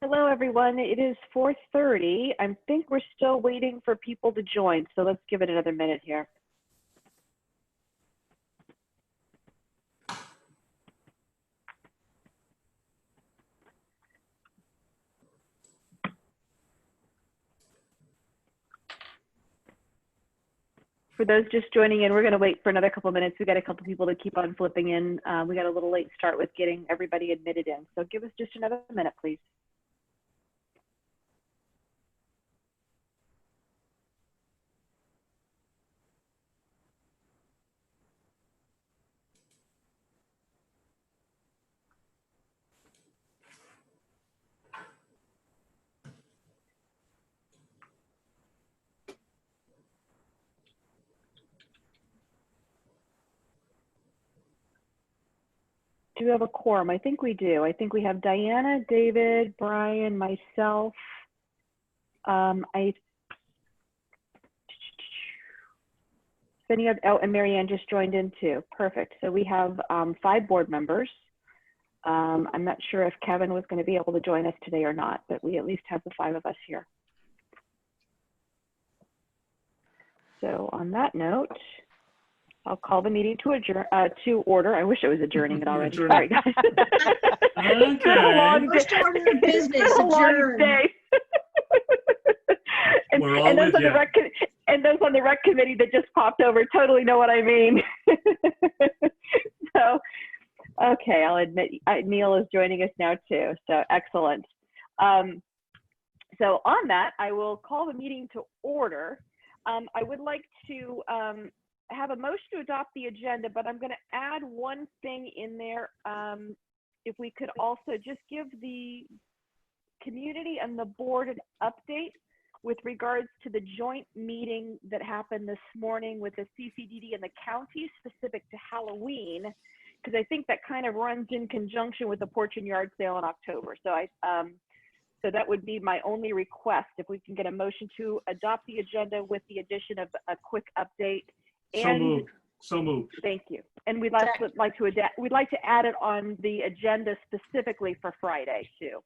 Hello, everyone. It is 4:30. I think we're still waiting for people to join, so let's give it another minute here. For those just joining in, we're going to wait for another couple of minutes. We got a couple people to keep on flipping in. We got a little late start with getting everybody admitted in, so give us just another minute, please. Do we have a quorum? I think we do. I think we have Diana, David, Brian, myself. Oh, and Marianne just joined in too. Perfect. So we have 5 board members. I'm not sure if Kevin was going to be able to join us today or not, but we at least have the 5 of us here. So on that note, I'll call the meeting to order. I wish it was adjourning it already. Sorry, guys. Okay. First order of business, It's been a long adjourn. day. We're all with you. And those on the rec committee that just popped over totally know what I mean. So, okay, I'll admit Neil is joining us now too. So excellent. So on that, I will call the meeting to order. I would like to have a motion to adopt the agenda, but I'm going to add one thing in there. If we could also just give the community and the board an update with regards to the joint meeting that happened this morning with the CCDD and the county specific to Halloween, because I think that kind of runs in conjunction with the porch and yard sale in October. So so that would be my only request, if we can get a motion to adopt the agenda with the addition of a quick update. And So moved. thank you. And we'd like to add it on the agenda specifically for Friday too.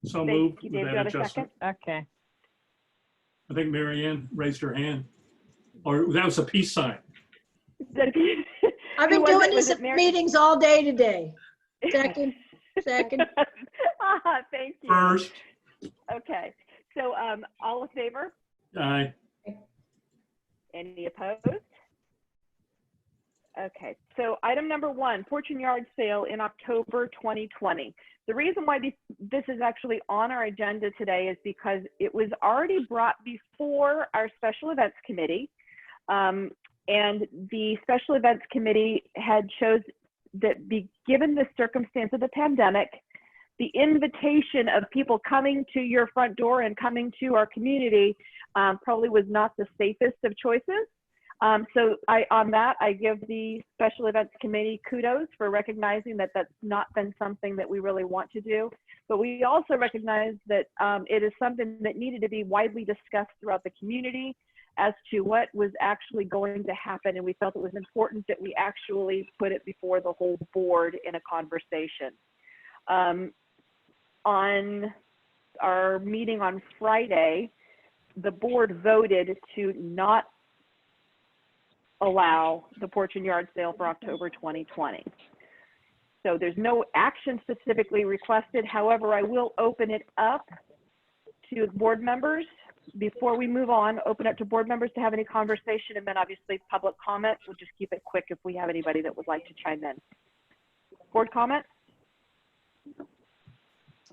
So Thank moved. you, with Dave. that Do you have a adjustment. second? Okay. I think Marianne raised her hand. Or that was a peace sign. I've been doing these meetings all day today. Second. Thank you. First. Okay. So all in favor? Aye. Any opposed? Okay, so item number 1, porch and yard sale in October 2020. The reason why this is actually on our agenda today is because it was already brought before our special events committee. And the special events committee had chose that given the circumstance of the pandemic, the invitation of people coming to your front door and coming to our community probably was not the safest of choices. So on that, I give the Special Events Committee kudos for recognizing that that's not been something that we really want to do. But we also recognize that it is something that needed to be widely discussed throughout the community as to what was actually going to happen. And we felt it was important that we actually put it before the whole board in a conversation. On our meeting on Friday, the board voted to not allow the porch and yard sale for October 2020. So there's no action specifically requested. However, I will open it up to board members before we move on, open up to board members to have any conversation, and then obviously public comment. We'll just keep it quick if we have anybody that would like to chime in. Board comment?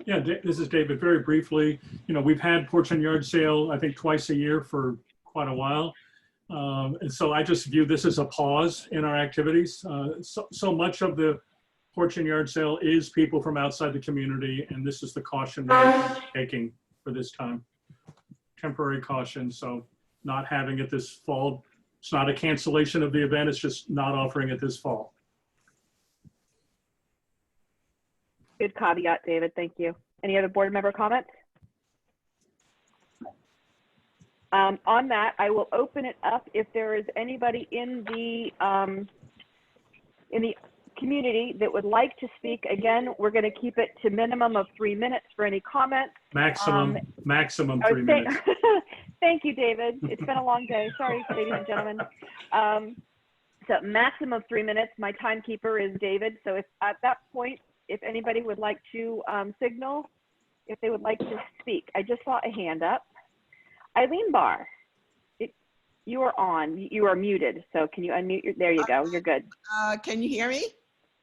Yeah, this is David. Very briefly, we've had porch and yard sale, I think, twice a year for quite a while. And so I just view this as a pause in our activities. So much of the porch and yard sale is people from outside the community, and this is the caution we're taking for this time. Temporary caution, so not having it this fall. It's not a cancellation of the event, it's just not offering it this fall. Good caveat, David, thank you. Any other board member comments? On that, I will open it up if there is anybody in the community that would like to speak, again, we're going to keep it to minimum of 3 minutes for any comments. Maximum I 3 was saying- minutes. Thank you, David. It's been a long day. Sorry, ladies and gentlemen. So maximum of 3 minutes. My timekeeper is David. So if at that point, if anybody would like to signal, if they would like to speak. I just saw a hand up. Eileen Barr, you are on. You are muted. So can you unmute? There you go. You're good. Can you hear me?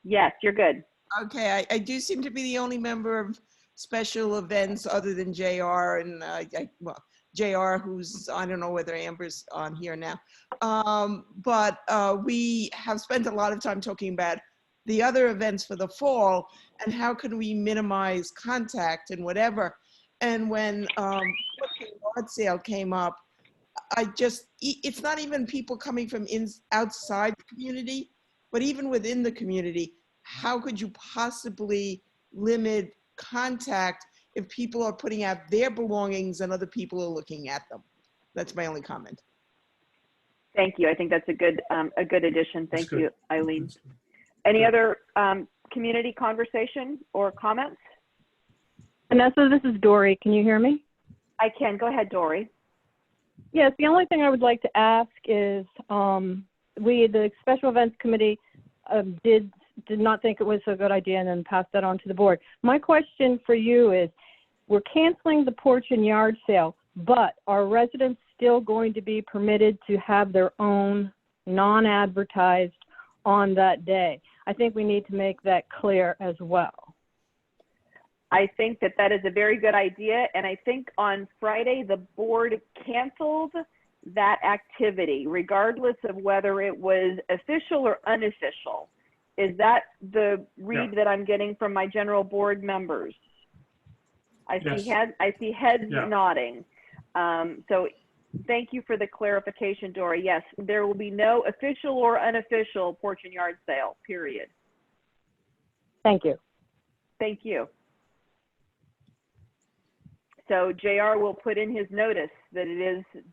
Yes, you're good. Okay, I do seem to be the only member of special events other than JR and well, JR, who's, I don't know whether Amber's on here now. But we have spent a lot of time talking about the other events for the fall and how can we minimize contact and whatever. And when the yard sale came up, it's not even people coming from outside the community, but even within the community, how could you possibly limit contact if people are putting out their belongings and other people are looking at them? That's my only comment. Thank you. I think that's a good addition. Thank you, Eileen. Any other community conversation or comments? Vanessa, this is Dory. Can you hear me? I can. Go ahead, Dory. Yes, the only thing I would like to ask is the Special Events Committee, did not think it was a good idea and then passed that on to the board. My question for you is, we're canceling the porch and yard sale, but are residents still going to be permitted to have their own non-advertised on that day? I think we need to make that clear as well. I think that that is a very good idea. And I think on Friday, the board canceled that activity, regardless of whether it was official or unofficial. Is that the read that I'm getting from my general board members? I see heads nodding. So thank you for the clarification, Dory. Yes, there will be no official or unofficial porch and yard sale, period. Thank you. Thank you. So JR will put in his notice that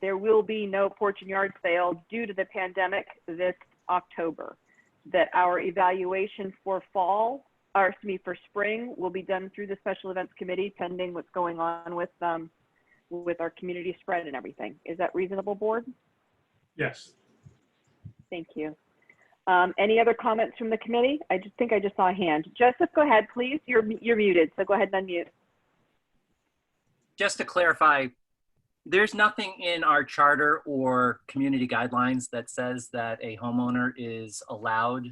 there will be no porch and yard sale due to the pandemic this October, that our evaluation for for spring will be done through the Special Events Committee pending what's going on with our community spread and everything. Is that reasonable, board? Yes. Thank you. Any other comments from the committee? I just saw a hand. Joseph, go ahead, please. You're muted, so go ahead and unmute. Just to clarify, there's nothing in our charter or community guidelines that says that a homeowner is allowed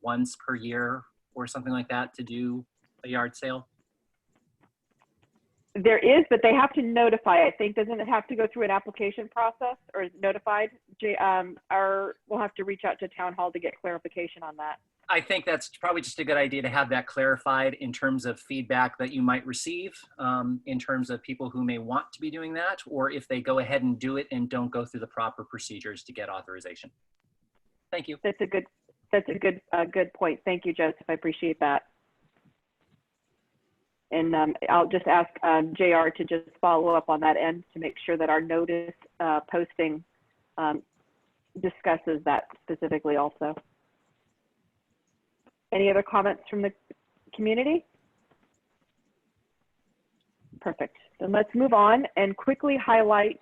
once per year or something like that to do a yard sale? There is, but they have to notify, I think. Doesn't it have to go through an application process or is notified? We'll have to reach out to town hall to get clarification on that. I think that's probably just a good idea to have that clarified in terms of feedback that you might receive, in terms of people who may want to be doing that, or if they go ahead and do it and don't go through the proper procedures to get authorization. Thank you. That's a good point. Thank you, Joseph. I appreciate that. And I'll just ask JR to just follow up on that end to make sure that our notice posting discusses that specifically also. Any other comments from the community? Perfect. Then let's move on and quickly highlight,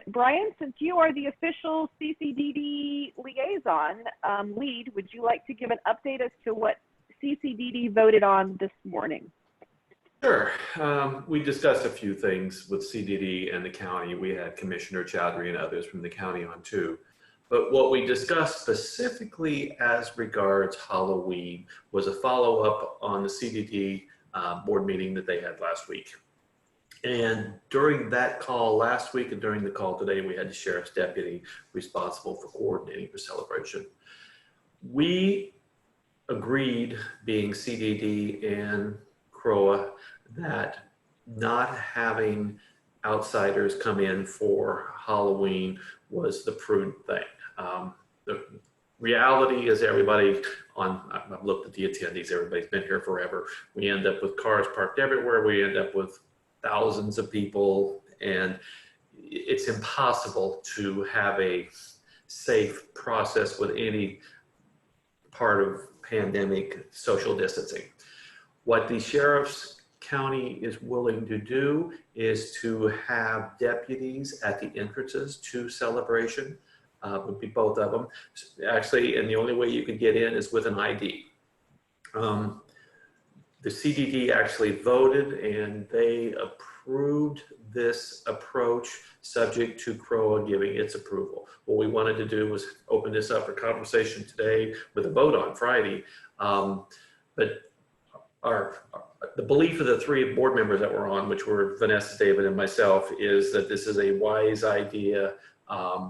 Brian, since you are the official CCDD liaison lead, would you like to give an update as to what CCDD voted on this morning? Sure. We discussed a few things with CDD and the county. We had Commissioner Chowdhury and others from the county on too. But what we discussed specifically as regards Halloween was a follow-up on the CDD board meeting that they had last week. And during that call last week and during the call today, we had the sheriff's deputy responsible for coordinating the celebration. We agreed, being CDD and CROA, that not having outsiders come in for Halloween was the prudent thing. The reality is I've looked at the attendees, everybody's been here forever. We end up with cars parked everywhere. We end up with thousands of people, and it's impossible to have a safe process with any part of pandemic social distancing. What the sheriff's county is willing to do is to have deputies at the entrances to celebration, would be both of them. Actually, and the only way you could get in is with an ID. The CDD actually voted and they approved this approach subject to CROA giving its approval. What we wanted to do was open this up for conversation today with a vote on Friday. But the belief of the three board members that were on, which were Vanessa, David, and myself, is that this is a wise idea.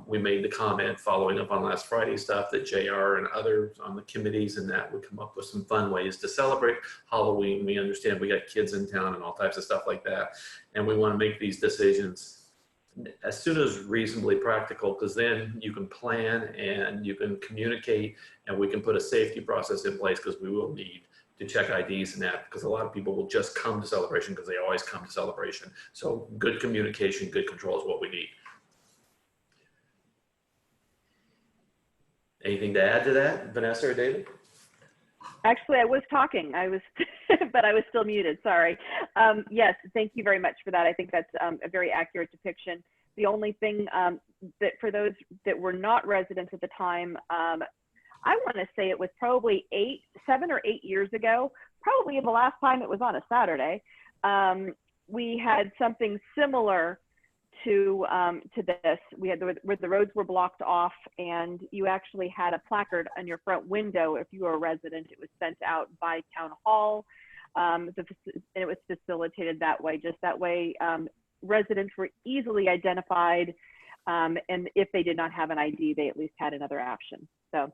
We made the comment following up on last Friday's stuff that JR and others on the committees and that would come up with some fun ways to celebrate Halloween. We understand we got kids in town and all types of stuff like that. And we want to make these decisions as soon as reasonably practical, because then you can plan and you can communicate and we can put a safety process in place, because we will need to check IDs and that, because a lot of people will just come to celebration because they always come to celebration. So good communication, good control is what we need. Anything to add to that, Vanessa or David? Actually, I was talking. I was, but I was still muted. Sorry. Yes, thank you very much for that. I think that's a very accurate depiction. The only thing that for those that were not residents at the time, I want to say it was probably 7 or 8 years ago, probably the last time it was on a Saturday. We had something similar to this. We had where the roads were blocked off, and you actually had a placard on your front window. If you were a resident, it was sent out by town hall, and it was facilitated that way. Just that way, residents were easily identified, and if they did not have an ID, they at least had another option. So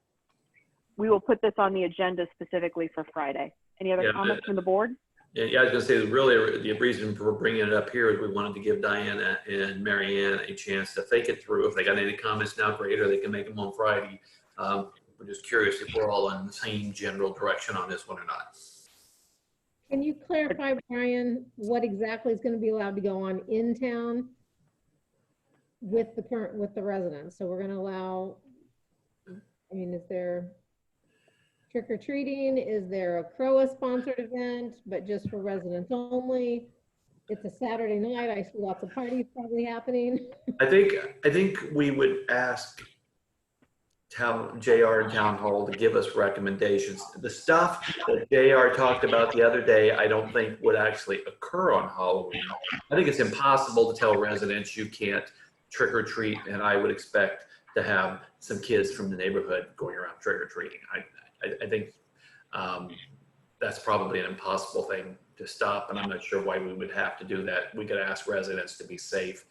we will put this on the agenda specifically for Friday. Any other comments from the board? Yeah, I was going to say, really, the reason for bringing it up here is we wanted to give Diana and Marianne a chance to think it through. If they got any comments now, great, or they can make them on Friday. We're just curious if we're all in the same general direction on this one or not. Can you clarify, Brian, what exactly is going to be allowed to go on in town with the residents? So we're going to allow, I mean, is there trick-or-treating? Is there a CROA sponsored event, but just for residents only? It's a Saturday night. I see lots of parties probably happening. I think we would ask JR and Town Hall to give us recommendations. The stuff that JR talked about the other day, I don't think would actually occur on Halloween. I think it's impossible to tell residents you can't trick-or-treat, and I would expect to have some kids from the neighborhood going around trick-or-treating. I think that's probably an impossible thing to stop, and I'm not sure why we would have to do that. We could ask residents to be safe.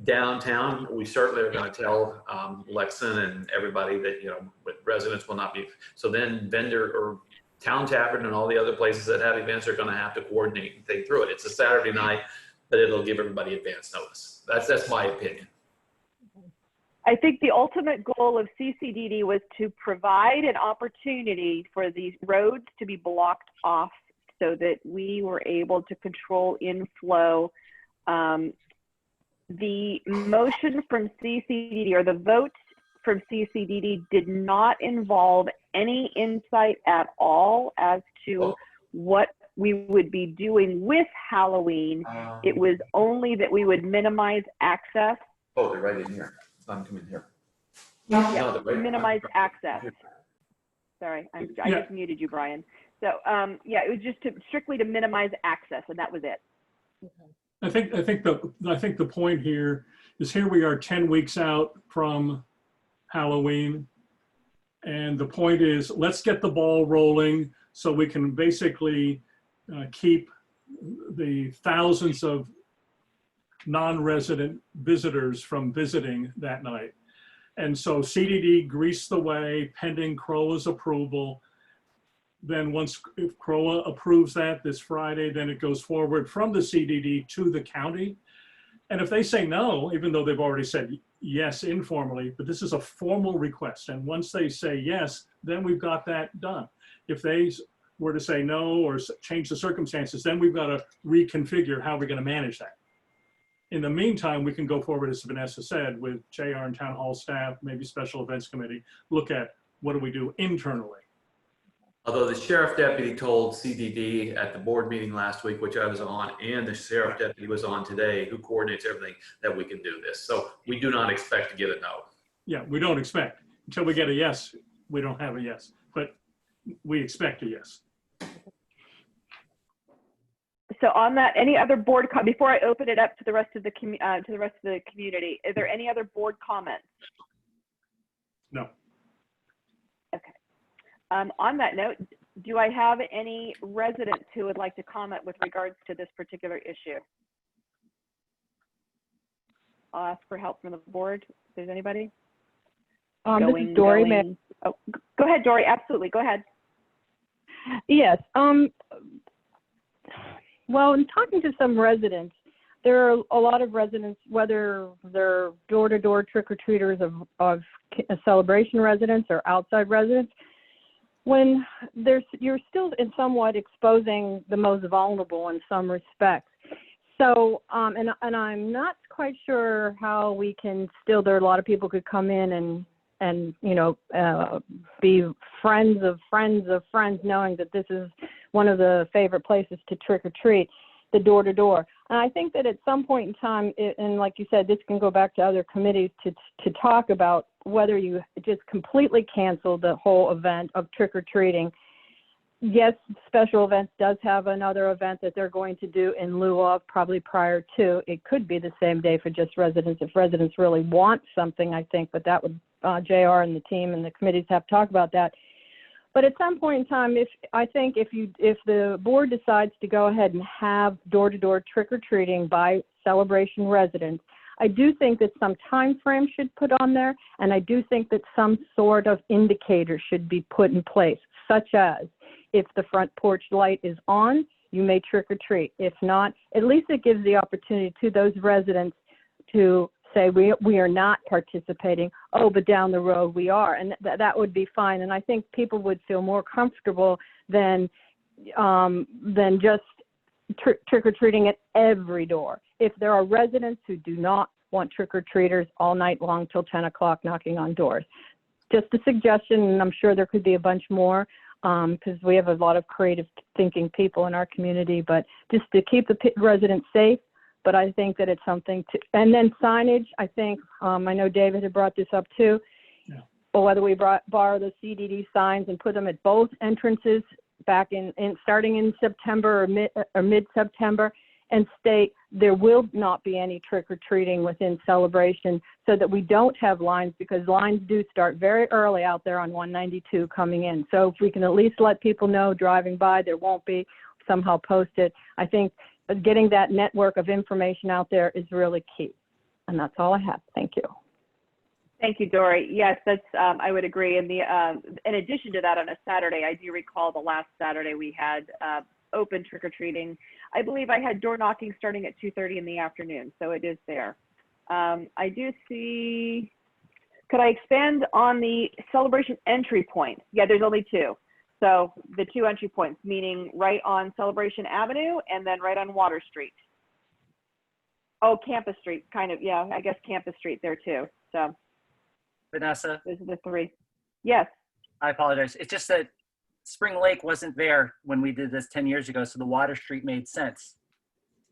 Downtown, we certainly are going to tell Lexon and everybody that, you know, residents will not be. So then vendor or Town Tavern and all the other places that have events are going to have to coordinate and think through it. It's a Saturday night, but it'll give everybody advance notice. That's my opinion. I think the ultimate goal of CCDD was to provide an opportunity for these roads to be blocked off so that we were able to control inflow. The motion from CCDD, or the vote from CCDD, did not involve any insight at all as to what we would be doing with Halloween. It was only that we would minimize access. Oh, they're right in here. I'm coming here. Yeah, No, right, minimize access. Sorry, I just muted you, Brian. So yeah, it was just strictly to minimize access, and that was it. I think the point here is, here we are 10 weeks out from Halloween, and the point is, let's get the ball rolling so we can basically keep the thousands of non-resident visitors from visiting that night. And so CDD greased the way pending CROA's approval. Then once if CROA approves that this Friday, then it goes forward from the CDD to the county. And if they say no, even though they've already said yes informally, but this is a formal request. And once they say yes, then we've got that done. If they were to say no or change the circumstances, then we've got to reconfigure how we're going to manage that. In the meantime, we can go forward, as Vanessa said, with JR and Town Hall staff, maybe Special Events Committee, look at what do we do internally. Although the sheriff deputy told CDD at the board meeting last week, which I was on, and the sheriff deputy was on today, who coordinates everything, that we can do this. So we do not expect to get a no. Yeah, we don't expect. Until we get a yes, we don't have a yes, but we expect a yes. So on that, any other board, before I open it up to the rest of the community, is there any other board comments? No. Okay. On that note, do I have any residents who would like to comment with regards to this particular issue? I'll ask for help from the board. If there's anybody. This is Dory. Oh, go ahead, Dory. Absolutely. Go ahead. Yes. Well, in talking to some residents, there are a lot of residents, whether they're door-to-door trick-or-treaters of celebration residents or outside residents, when you're still in somewhat exposing the most vulnerable in some respects. So, and I'm not quite sure how we can still, there are a lot of people could come in and you know, be friends of friends of friends, knowing that this is one of the favorite places to trick or treat, the door to door. And I think that at some point in time, and like you said, this can go back to other committees to talk about whether you just completely cancel the whole event of trick or treating. Yes, special events does have another event that they're going to do in lieu of, probably prior to. It could be the same day for just residents if residents really want something, I think, but that would JR and the team and the committees have to talk about that. But at some point in time, if the board decides to go ahead and have door-to-door trick-or-treating by celebration residents, I do think that some time frame should put on there, and I do think that some sort of indicator should be put in place, such as if the front porch light is on, you may trick or treat. If not, at least it gives the opportunity to those residents to say we are not participating. Oh, but down the road we are, and that would be fine. And I think people would feel more comfortable than just trick or treating at every door. If there are residents who do not want trick or treaters all night long till 10 o'clock knocking on doors, just a suggestion, and I'm sure there could be a bunch more. Because we have a lot of creative thinking people in our community, but just to keep the residents safe. But I think that it's something to, and then signage, I think, I know David had brought this up too, yeah. But whether we borrow the CDD signs and put them at both entrances back in starting in September or mid-September, and state there will not be any trick-or-treating within celebration, so that we don't have lines, because lines do start very early out there on 192 coming in. So if we can at least let people know driving by there won't be, somehow post it. I think getting that network of information out there is really key. And that's all I have. Thank you. Thank you, Dory. Yes, that's I would agree. And in addition to that, on a Saturday, I do recall the last Saturday we had open trick-or-treating. I believe I had door knocking starting at 2:30 in the afternoon, so it is there. I do see, could I expand on the celebration entry point? Yeah, there's only two. So the two entry points, meaning right on Celebration Avenue and then right on Water Street. Oh, Campus Street, kind of, yeah, I guess Campus Street there too. So Vanessa, those are the three. Yes. I apologize. It's just that Spring Lake wasn't there when we did this 10 years ago, so the Water Street made sense.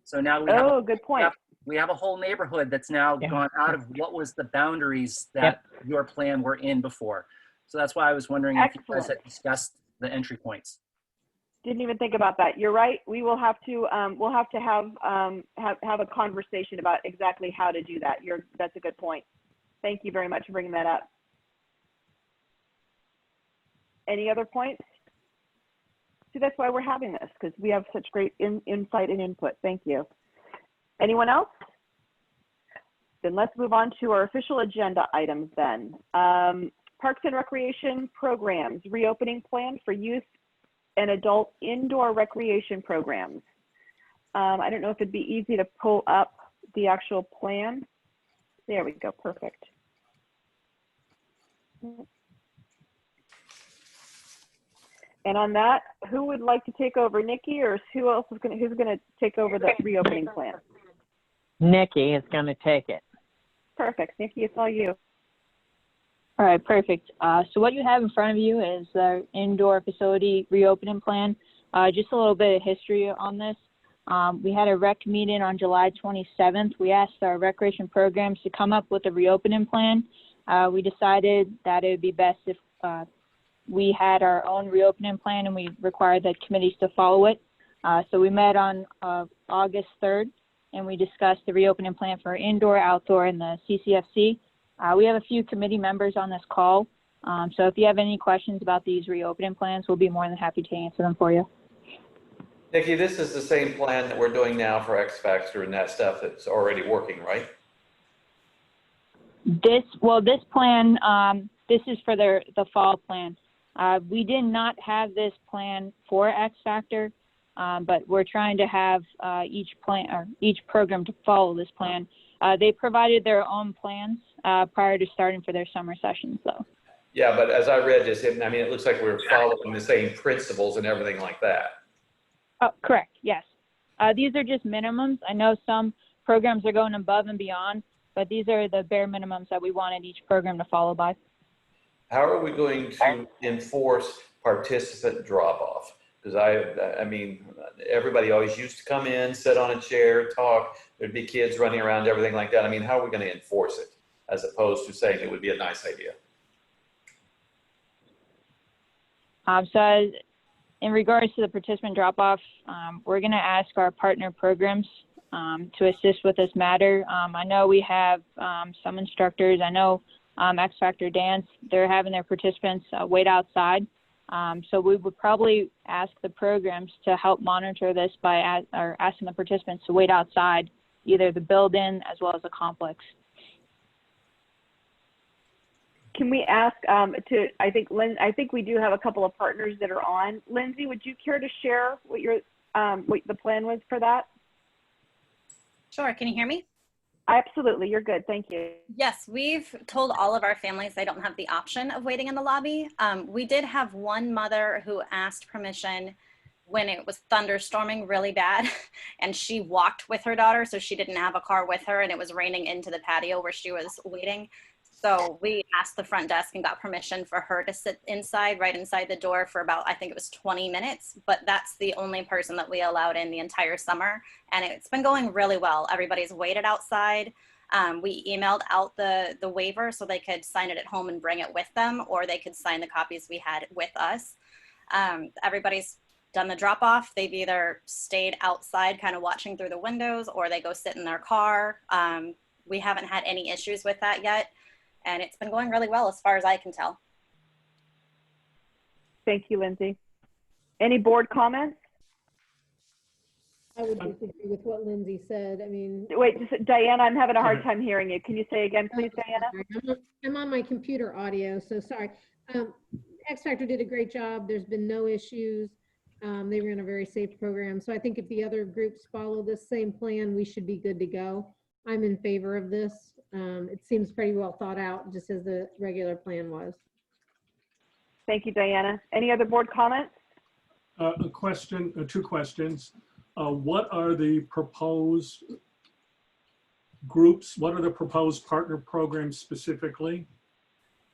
So now we have good point. We have a whole neighborhood that's now gone out of what was the boundaries that your plan were in before. So that's why I was wondering if you guys had discussed the entry points. Didn't even think about that. You're right. We will have to have a conversation about exactly how to do that. That's a good point. Thank you very much for bringing that up. Any other points? See, that's why we're having this, because we have such great insight and input. Thank you. Anyone else? Then let's move on to our official agenda items then. Parks and Recreation Programs, reopening plan for youth and adult indoor recreation programs. I don't know if it'd be easy to pull up the actual plan. There we go, perfect. And on that, who would like to take over, Nikki, or who else is who's gonna take over the reopening plan? Nikki is going to take it. Perfect, Nikki, it's all you. All right, perfect. So what you have in front of you is the indoor facility reopening plan. Just a little bit of history on this. We had a rec meeting on July 27th. We asked our recreation programs to come up with a reopening plan. We decided that it would be best if we had our own reopening plan and we required the committees to follow it. So we met on August 3rd and we discussed the reopening plan for indoor, outdoor, and the CCFC. We have a few committee members on this call. So if you have any questions about these reopening plans, we'll be more than happy to answer them for you. Nikki, this is the same plan that we're doing now for X Factor and that stuff that's already working, right? This plan, this is for the fall plan. We did not have this plan for X Factor, but we're trying to have each program to follow this plan. They provided their own plans prior to starting for their summer sessions, though. Yeah, but as I read this, I mean, it looks like we're following the same principles and everything like that. Oh, correct. Yes. These are just minimums. I know some programs are going above and beyond, but these are the bare minimums that we wanted each program to follow by. How are we going to enforce participant drop-off? Because I mean, everybody always used to come in, sit on a chair, talk. There'd be kids running around, everything like that. I mean, how are we going to enforce it as opposed to saying it would be a nice idea? So in regards to the participant drop-off, we're going to ask our partner programs to assist with this matter. I know we have some instructors. I know X Factor Dance, they're having their participants wait outside. So we would probably ask the programs to help monitor this by asking the participants to wait outside, either the building as well as the complex. Can we ask I think we do have a couple of partners that are on. Lindsay, would you care to share what what the plan was for that? Sure, can you hear me? Absolutely, you're good, thank you. Yes, we've told all of our families they don't have the option of waiting in the lobby. We did have one mother who asked permission when it was thunderstorming really bad and she walked with her daughter, so she didn't have a car with her, and it was raining into the patio where she was waiting. So we asked the front desk and got permission for her to sit inside, right inside the door for about, I think it was 20 minutes, but that's the only person that we allowed in the entire summer. And it's been going really well. Everybody's waited outside. We emailed out the waiver so they could sign it at home and bring it with them, or they could sign the copies we had with us. Everybody's done the drop off. They've either stayed outside kind of watching through the windows, or they go sit in their car. We haven't had any issues with that yet. And it's been going really well as far as I can tell. Thank you, Lindsay. Any board comments? I would disagree with what Lindsay said. I mean. Wait, Diana, I'm having a hard time hearing you. Can you say again, please, Diana? I'm on my computer audio, so sorry. X Factor did a great job. There's been no issues. They ran a very safe program. So I think if the other groups follow this same plan, we should be good to go. I'm in favor of this. It seems pretty well thought out, just as the regular plan was. Thank you, Diana. Any other board comments? A question, two questions. What are the proposed groups? What are the proposed partner programs specifically?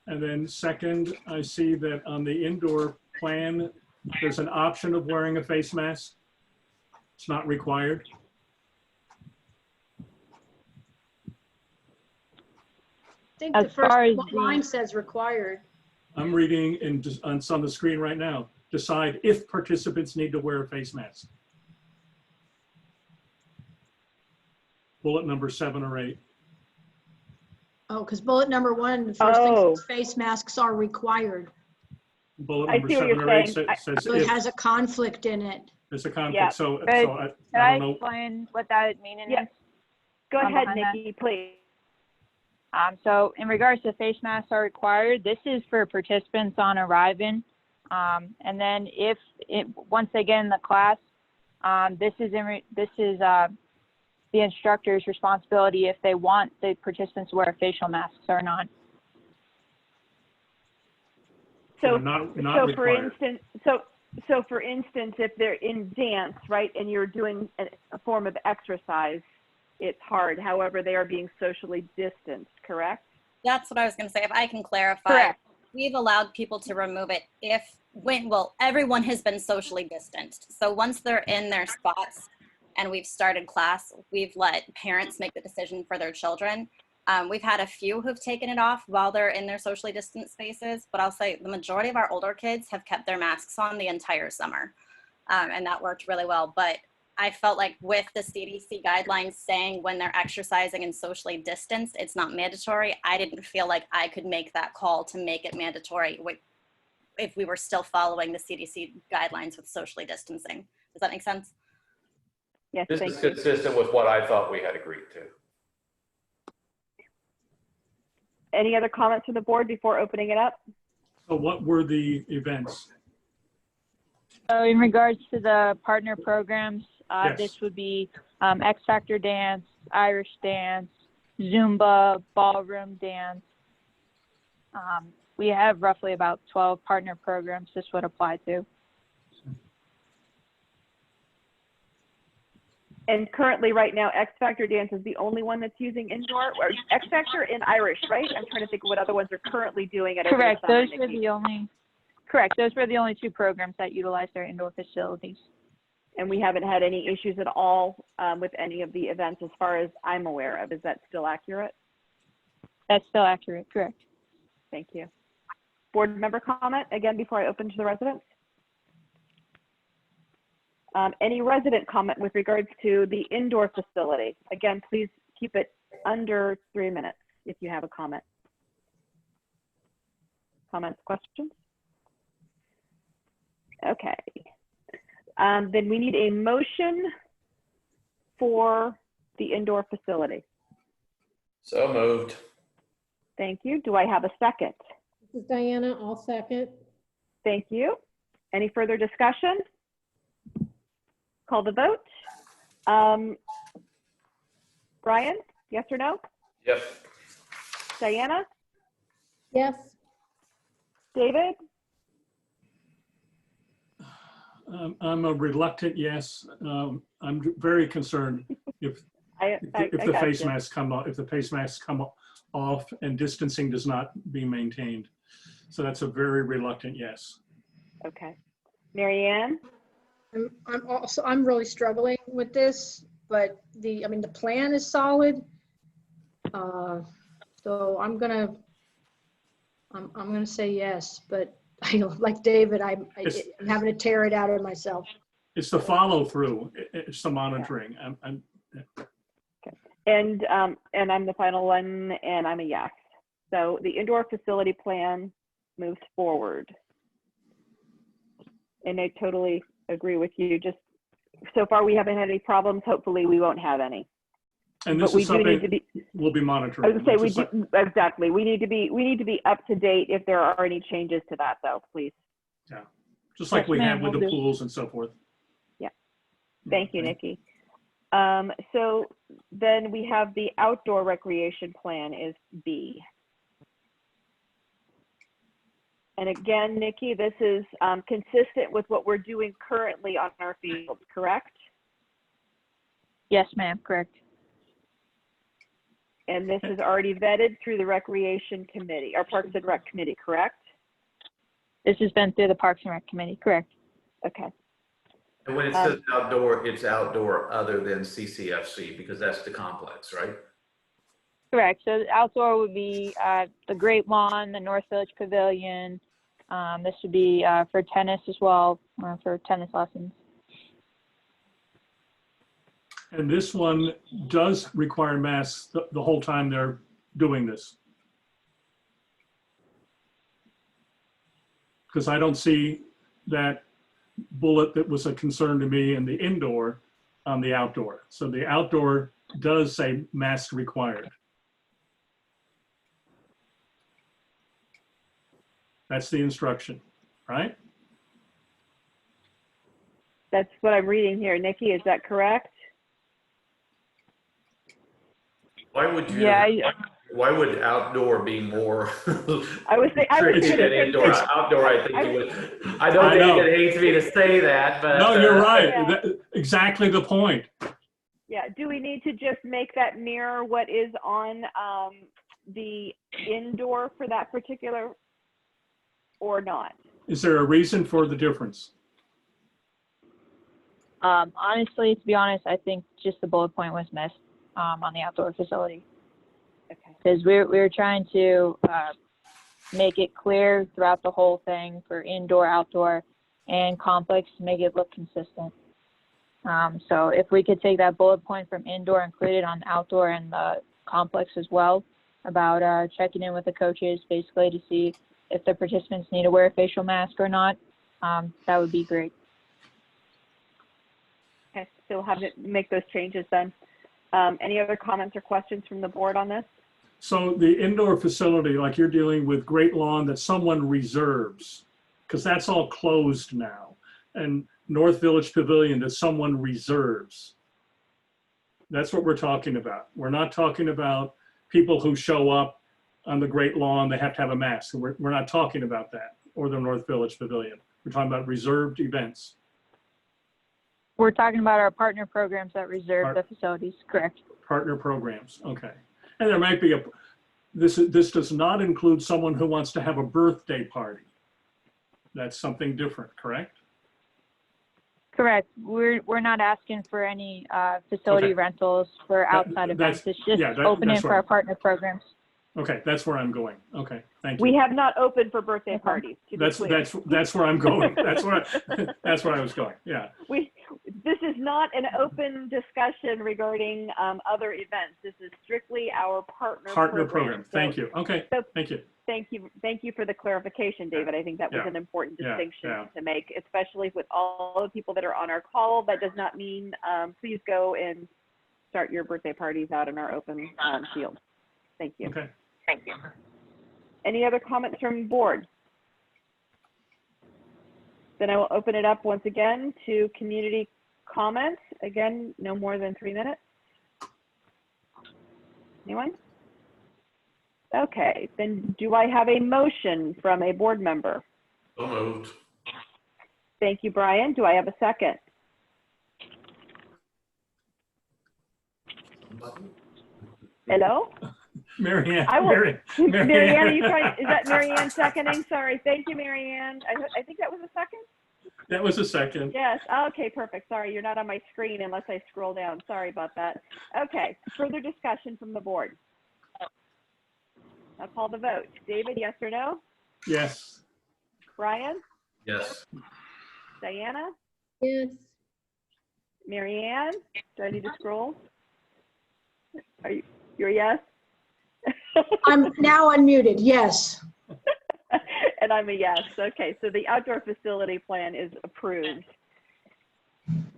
And then second, I see that on the indoor plan, there's an option of wearing a face mask. It's not required. I think the first line says required. I'm reading on the screen right now. Decide if participants need to wear a face mask. Bullet number 7 or 8. Oh, because bullet number 1, the first thing says face masks are required. Bullet number 7 or 8 says so it has a conflict in it. There's a conflict. Yeah. So Can I don't know. explain what that meaning is? Go ahead, behind Nikki, please. So in regards to face masks are required, this is for participants on arriving. And then once they get in the class, this is the instructor's responsibility if they want the participants to wear facial masks or not. So, not for required. instance, for instance, if they're in dance, right, and you're doing a form of exercise, it's hard. However, they are being socially distanced, correct? That's what I was going to say. If I can clarify, Correct. we've allowed people to remove it well, everyone has been socially distanced. So once they're in their spots and we've started class, we've let parents make the decision for their children. We've had a few who've taken it off while they're in their socially distant spaces, but I'll say the majority of our older kids have kept their masks on the entire summer. And that worked really well. But I felt like with the CDC guidelines saying when they're exercising and socially distanced, it's not mandatory. I didn't feel like I could make that call to make it mandatory if we were still following the CDC guidelines with socially distancing. Does that make sense? Yes, This thank is you. consistent with what I thought we had agreed to. Any other comments from the board before opening it up? So what were the events? So in regards to the partner programs, Yes. this would be X Factor dance, Irish dance, Zumba, ballroom dance. We have roughly about 12 partner programs this would apply to. And currently, right now, X Factor Dance is the only one that's using indoor, or X Factor and Irish, right? I'm trying to think of what other ones are currently doing it. over the Correct. summer, Those were Nikki. the only. Correct. Those were the only two programs that utilized our indoor facilities. And we haven't had any issues at all with any of the events as far as I'm aware of. Is that still accurate? That's still accurate. Correct. Thank you. Board member comment, again, before I open to the residents? Any resident comment with regards to the indoor facility? Again, please keep it under 3 minutes if you have a comment. Comments, questions? Okay. Then we need a motion for the indoor facility. So moved. Thank you. Do I have a second? This is Diana, I'll second. Thank you. Any further discussion? Call the vote. Brian, yes or no? Yes. Diana? Yes, David? I'm a reluctant yes. I'm very concerned if the got face you. masks come off, if the face masks come off and distancing does not be maintained. So that's a very reluctant yes. Okay. Mary Ann? I'm really struggling with this, but the plan is solid. So I'm gonna say yes, but like David, I'm having to tear it out of myself. It's the follow through. It's the monitoring. And I'm the final one, and I'm a yes. So the indoor facility plan moves forward. And I totally agree with you. Just so far, we haven't had any problems. Hopefully, we won't have any. And this But we is do need something to be. we'll be I monitoring. was gonna say exactly. We need to be up to date if there are any changes to that, though. Please. Yeah, just like Yes, we ma'am, have with will the do. pools and so forth. Yeah. Thank you, Nikki. So then we have the outdoor recreation plan is B. And again, Nikki, this is consistent with what we're doing currently on our fields, correct? Yes, ma'am. Correct. And this is already vetted through the Recreation Committee, our Parks and Rec Committee, correct? This has been through the Parks and Rec Committee. Correct. Okay. And when it says outdoor, it's outdoor other than CCFC because that's the complex, right? Correct. So the outdoor would be the Great Lawn, the North Village Pavilion. This would be for tennis as well, for tennis lessons. And this one does require masks the whole time they're doing this. Because I don't see that bullet that was a concern to me in the indoor on the outdoor. So the outdoor does say mask required. That's the instruction, right? That's what I'm reading here. Nikki, is that correct? Why would you? Yeah. Why would outdoor be more? I was stringent than indoor. Outdoor, I think it would. I know David hates me to say that, but no, you're right. Yeah. Exactly the point. Yeah. Do we need to just make that mirror what is on the indoor for that particular or not? Is there a reason for the difference? Honestly, to be honest, I think just the bullet point was missed on the outdoor facility. Okay. Because we were trying to make it clear throughout the whole thing for indoor, outdoor, and complex to make it look consistent. So if we could take that bullet point from indoor, include it on outdoor and the complex as well, about checking in with the coaches basically to see if the participants need to wear a facial mask or not, that would be great. Okay, so we'll have to make those changes then. Any other comments or questions from the board on this? So the indoor facility, like you're dealing with Great Lawn that someone reserves, because that's all closed now. And North Village Pavilion that someone reserves. That's what we're talking about. We're not talking about people who show up on the Great Lawn, they have to have a mask. We're not talking about that, or the North Village Pavilion. We're talking about reserved events. We're talking about our partner programs that reserve the facilities, correct? Partner programs, okay. And there might be this does not include someone who wants to have a birthday party. That's something different, correct? Correct. We're not asking for any facility rentals for outside events. It's just opening for our partner programs. Okay, that's where I'm going. Okay, thank you. We have not opened for birthday parties. That's where I'm going. That's where I was going. Yeah. This is not an open discussion regarding other events. This is strictly our partner program. Thank you. Okay. So, thank you. Thank you for the clarification, David. I think that was an important distinction to make, especially with all the people that are on our call. That does not mean please go and start your birthday parties out in our open field. Thank you. Okay. Thank you. Any other comments from the board? Then I will open it up once again to community comments. Again, no more than 3 minutes. Anyone? Okay, then do I have a motion from a board member? So moved. Thank you, Brian. Do I have a second? Hello? Marianne. Marianne, are you trying? Is that Marianne seconding? Sorry. Thank you, Marianne. I think that was a second. That was a second. Yes. Okay, perfect. Sorry, you're not on my screen unless I scroll down. Sorry about that. Okay, further discussion from the board. I'll call the vote. David, yes or no? Yes. Brian? Yes. Diana? Yes. Marianne? Do I need to scroll? You're a yes? I'm now unmuted, yes. And I'm a yes. Okay, so the outdoor facility plan is approved.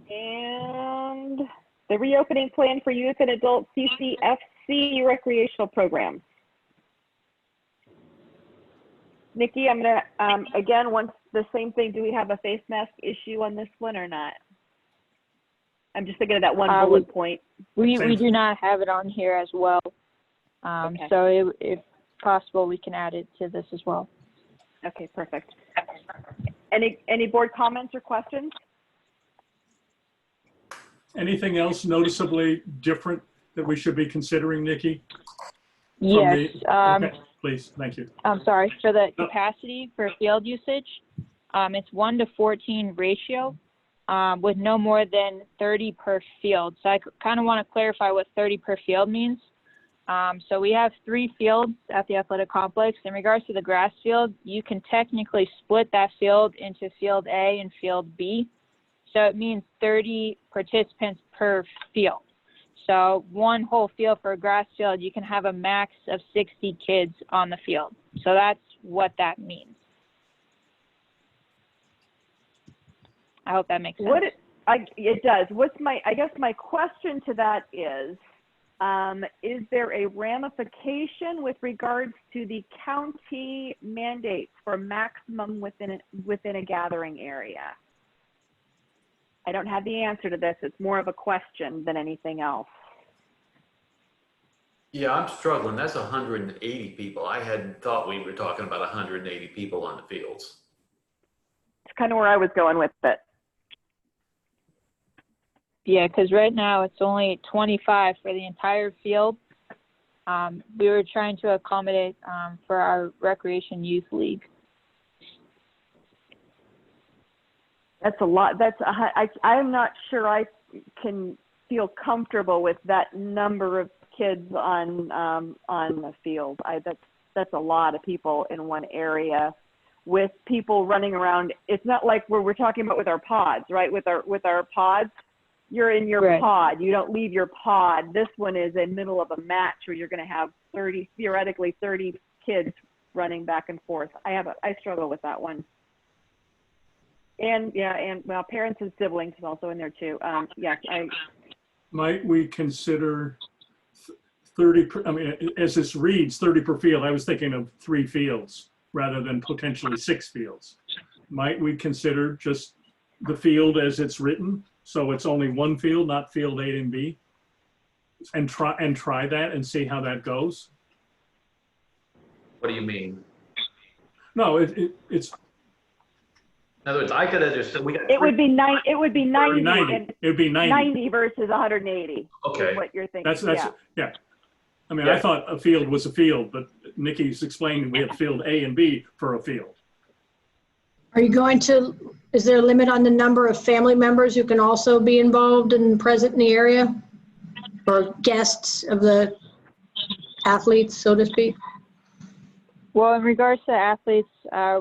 And the reopening plan for youth and adult CCFC recreational programs. Nikki, I'm gonna, again, once the same thing, do we have a face mask issue on this one or not? I'm just thinking of that one bullet point. We do not have it on here as well. Okay. So if possible, we can add it to this as well. Okay, perfect. Any board comments or questions? Anything else noticeably different that we should be considering, Nikki? Yes. Okay, please, thank you. I'm sorry, for the capacity for field usage, it's 1 to 14 ratio with no more than 30 per field. So I kind of want to clarify what 30 per field means. So we have 3 fields at the athletic complex. In regards to the grass field, you can technically split that field into field A and field B. So it means 30 participants per field. So one whole field for a grass field, you can have a max of 60 kids on the field. So that's what that means. I hope that makes sense. It does. I guess my question to that is there a ramification with regards to the county mandates for maximum within a gathering area? I don't have the answer to this. It's more of a question than anything else. Yeah, I'm struggling. That's 180 people. I hadn't thought we were talking about 180 people on the fields. It's kind of where I was going with it. Yeah, because right now it's only 25 for the entire field. We were trying to accommodate for our recreation youth league. That's a lot. I'm not sure I can feel comfortable with that number of kids on the field. That's a lot of people in one area with people running around. It's not like we're talking about with our pods, right? With our pods, you're in your Right. pod. You don't leave your pod. This one is in the middle of a match where you're going to have theoretically 30 kids running back and forth. I struggle with that one. And well, parents and siblings is also in there too. Might we consider 30, I mean, as this reads, 30 per field, I was thinking of 3 fields rather than potentially 6 fields. Might we consider just the field as it's written? So it's only one field, not field A and B, and try that and see how that goes? What do you mean? No, it's, In other words, I could understand. it would be 90. It would be 90. 90. And It would be 90. 90 versus 180. Okay. Is what you're thinking. Yeah. I mean, Yeah. I thought a field was a field, but Nikki's explaining we have field A and B for a field. Are you going to, is there a limit on the number of family members who can also be involved and present in the area? Or guests of the athletes, so to speak? Well, in regards to athletes,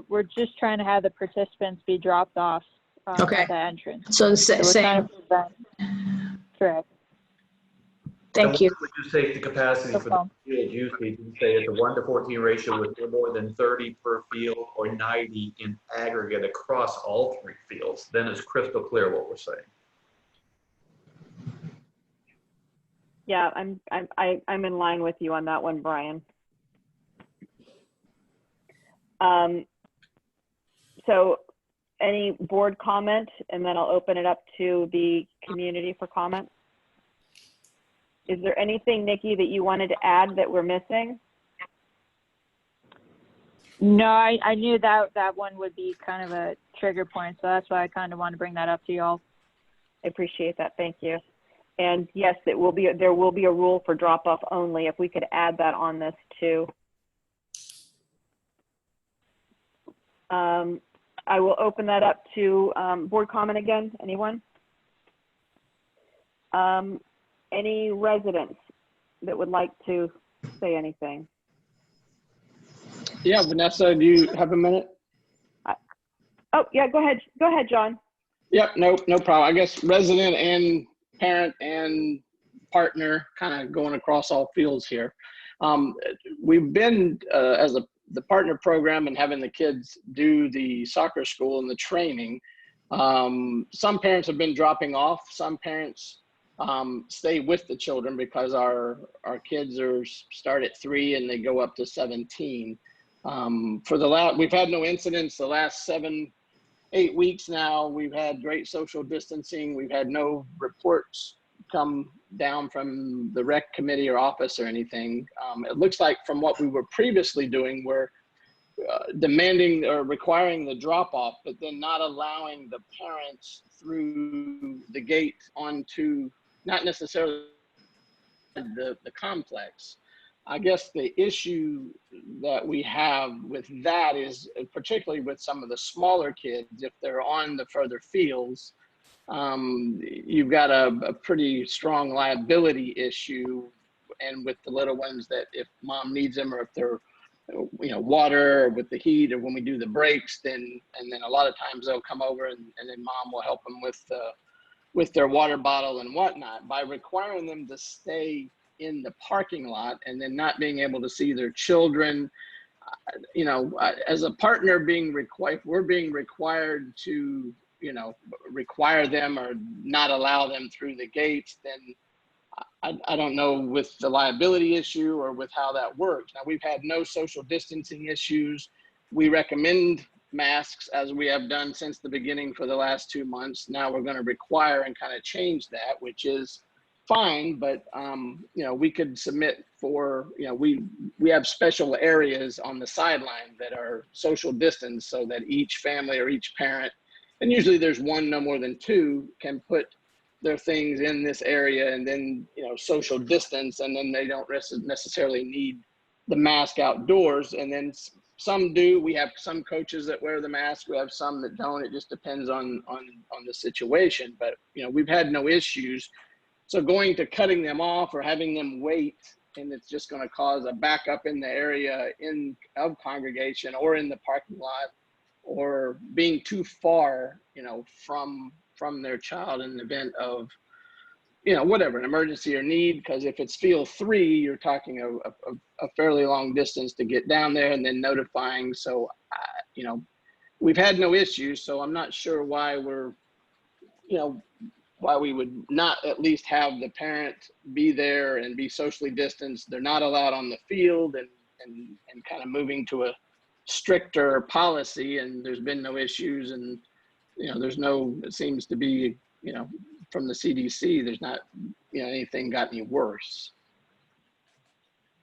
we're just trying to have the participants be dropped off Okay. at the entrance. So the So we're same, trying to prevent. Correct. thank you. What would you say the capacity No for the problem. field use? Did you say it's a 1-to-14 ratio with no more than 30 per field or 90 in aggregate across all 3 fields? Then it's crystal clear what we're saying. Yeah, I'm in line with you on that one, Brian. So any board comment, and then I'll open it up to the community for comment. Is there anything, Nikki, that you wanted to add that we're missing? No, I knew that one would be kind of a trigger point, so that's why I kind of want to bring that up to y'all. I appreciate that. Thank you. And yes, there will be a rule for drop off only. If we could add that on this too. I will open that up to board comment again. Anyone? Any residents that would like to say anything? Yeah, Vanessa, do you have a minute? Oh, yeah, go ahead. Go ahead, John. Yep, no problem. I guess resident and parent and partner kind of going across all fields here. We've been, as the partner program and having the kids do the soccer school and the training, some parents have been dropping off. Some parents stay with the children because our kids start at 3 and they go up to 17. We've had no incidents the last 7-8 weeks now. We've had great social distancing. We've had no reports come down from the rec committee or office or anything. It looks like from what we were previously doing, we're demanding or requiring the drop off, but then not allowing the parents through the gate onto not necessarily the complex. I guess the issue that we have with that is particularly with some of the smaller kids, if they're on the further fields, you've got a pretty strong liability issue. And with the little ones, that if mom needs them, or if they're, water or with the heat, or when we do the breaks, then a lot of times they'll come over and then mom will help them with their water bottle and whatnot. By requiring them to stay in the parking lot and then not being able to see their children, as a partner we're being required to, require them or not allow them through the gates, then I don't know with the liability issue or with how that works. Now, we've had no social distancing issues. We recommend masks, as we have done since the beginning for the last 2 months. Now we're going to require and kind of change that, which is fine, but we could submit for, we have special areas on the sideline that are social distance, so that each family or each parent, and usually there's one, no more than 2, can put their things in this area and then, social distance, and then they don't necessarily need the mask outdoors. And then some do. We have some coaches that wear the mask. We have some that don't. It just depends on the situation. But, we've had no issues. So going to cutting them off or having them wait, and it's just going to cause a backup in the area of congregation or in the parking lot, or being too far, from their child in the event of, whatever, an emergency or need. Because if it's field 3, you're talking a fairly long distance to get down there and then notifying. So, we've had no issues. So I'm not sure why why we would not at least have the parent be there and be socially distanced. They're not allowed on the field, and kind of moving to a stricter policy, and there's been no issues. And, it seems to be, from the CDC, there's not, anything got any worse.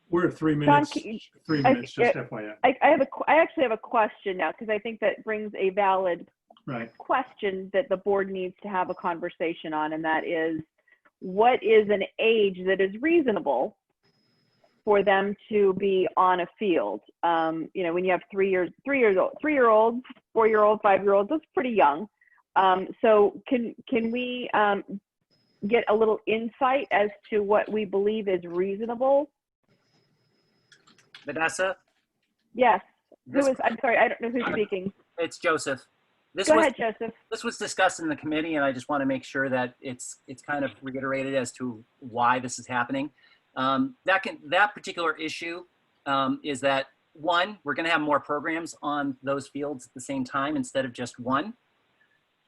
We're at 3 John, minutes. 3 minutes, just FYI. I actually have a question now, because I think that brings a valid question that the board needs to have a conversation on, and that is, what is an age that is reasonable for them to be on a field? When you have 3-year-olds, 4-year-olds, 5-year-olds, that's pretty young. So can we get a little insight as to what we believe is reasonable? Vanessa? Yes. I'm sorry, I don't know who's speaking. It's Joseph. Go ahead, Joseph. This was discussed in the committee, and I just want to make sure that it's kind of reiterated as to why this is happening. That particular issue is that, one, we're going to have more programs on those fields at the same time instead of just one.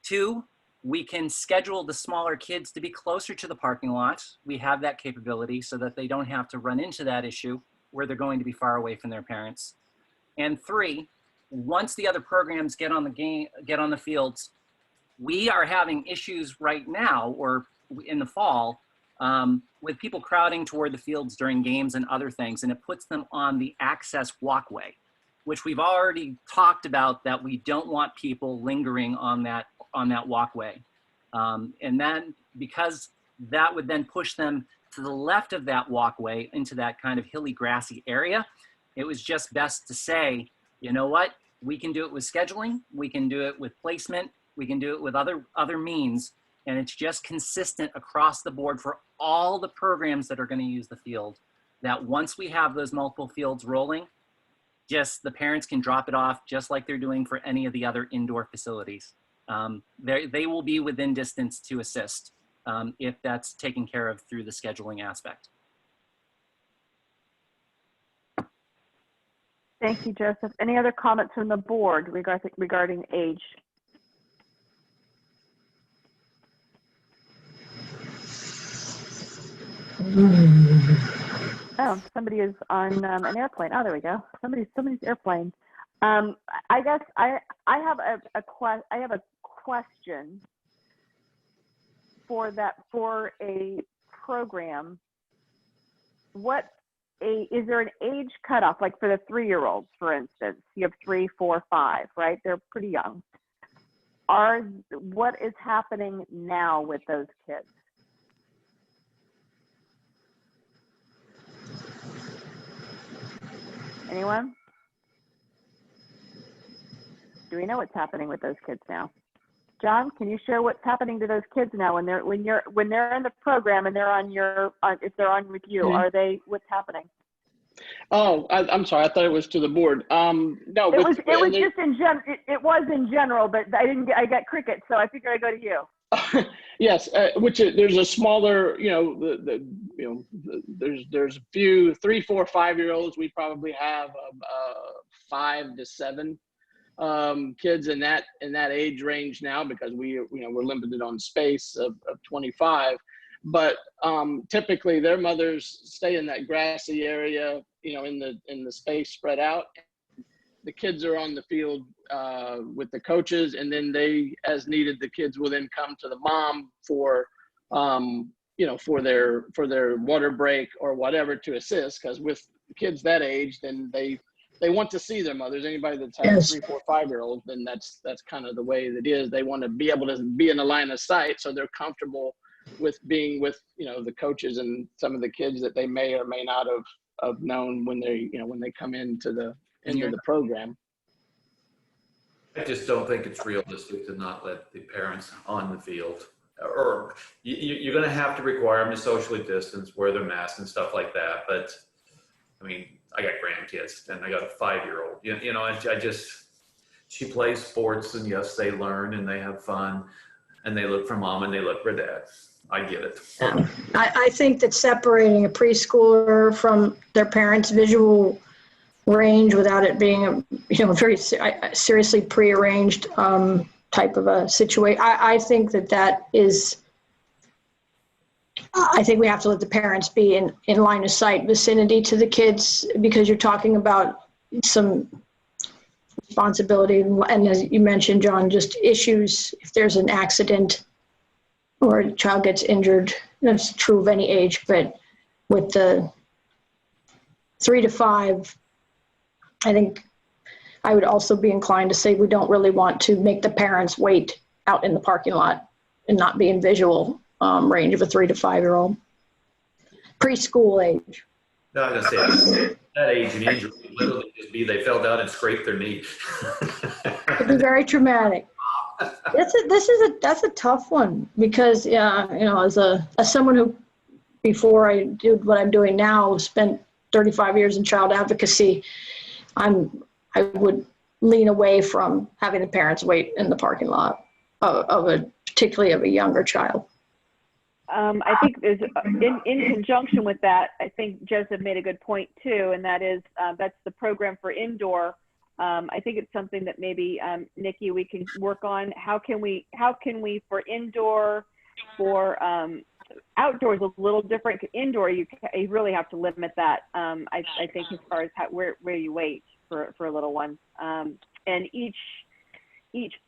2, we can schedule the smaller kids to be closer to the parking lot. We have that capability so that they don't have to run into that issue where they're going to be far away from their parents. And 3, once the other programs get on the fields, we are having issues right now, or in the fall, with people crowding toward the fields during games and other things, and it puts them on the access walkway, which we've already talked about, that we don't want people lingering on that walkway. And then, because that would then push them to the left of that walkway into that kind of hilly, grassy area, it was just best to say, you know what, we can do it with scheduling, we can do it with placement, we can do it with other means, and it's just consistent across the board for all the programs that are going to use the field, that once we have those multiple fields rolling, just the parents can drop it off just like they're doing for any of the other indoor facilities. They will be within distance to assist if that's taken care of through the scheduling aspect. Thank you, Joseph. Any other comments from the board regarding age? Oh, somebody is on an airplane. Oh, there we go. Somebody's airplane. I guess I have a question for a program. Is there an age cutoff, like for the 3-year-olds, for instance? You have 3, 4, 5, right? They're pretty young. What is happening now with those kids? Anyone? Do we know what's happening with those kids now? John, can you share what's happening to those kids now when they're in the program and they're if they're on with you? Mm-hmm. What's happening? Oh, I'm sorry. I thought it was to the board. No, it was just in general. It was in general, but I got cricket, so I figured I'd go to you. Yes, there's a smaller, there's a few 3, 4, 5-year-olds. We probably have 5 to 7 kids in that age range now, because we're limited on space of 25. But typically their mothers stay in that grassy area, in the space spread out. The kids are on the field with the coaches, and then they, as needed, the kids will then come to the mom for their water break or whatever to assist. Because with kids that age, then they want to see their mothers. Anybody that's had 3, 4, 5-year-olds, then that's kind of the way that it is. They want to be able to be in the line of sight, so they're comfortable with being with, the coaches and some of the kids that they may or may not have known when they, when they come into the program. I just don't think it's realistic to not let the parents on the field. Or you're going to have to require them to socially distance, wear their masks and stuff like that. But I mean, I got grandkids and I got a 5-year-old. She plays sports, and yes, they learn and they have fun, and they look for mom and they look for dad. I get it. Yeah. I think that separating a preschooler from their parents' visual range without it being a very seriously prearranged type of a situation, I think that is, I think we have to let the parents be in line of sight vicinity to the kids, because you're talking about some responsibility, and as you mentioned, John, just issues if there's an accident or a child gets injured. That's true of any age, but with the 3 to 5, I think I would also be inclined to say we don't really want to make the parents wait out in the parking lot and not be in visual range of a 3 to 5-year-old. Preschool age. No, I was going to say, that age and injury would literally just be they fell down and scraped their knee. It'd be very traumatic. That's a tough one, because as someone who, before I did what I'm doing now, spent 35 years in child advocacy, I would lean away from having the parents wait in the parking lot particularly of a younger child. I think there's, in conjunction with that, I think Joseph made a good point too, and that is that's the program for indoor. I think it's something that maybe Nikki, we can work on. How can we for indoor, for outdoors a little different. Indoor, you really have to limit that. I think as far as where you wait for a little one, and each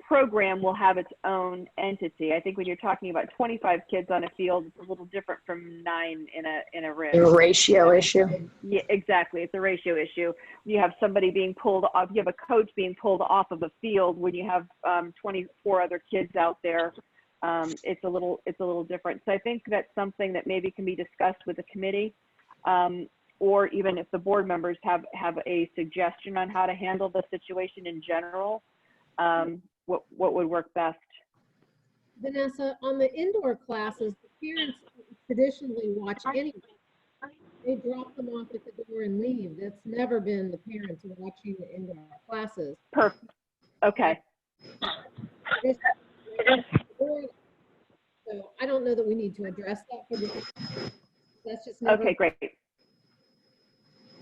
program will have its own entity. I think when you're talking about 25 kids on a field, it's a little different from 9 in a room. A ratio issue. Yeah, exactly. It's a ratio issue. You have somebody being pulled off. You have a coach being pulled off of a field when you have 24 other kids out there. It's a little different. So I think that's something that maybe can be discussed with the committee, or even if the board members have a suggestion on how to handle the situation in general. What would work best? Vanessa, on the indoor classes, the parents traditionally watch anyway. They drop them off at the door and leave. That's never been the parents watching the indoor classes. Perfect. Okay. So I don't know that we need to address that for this. That's just never. Okay, great.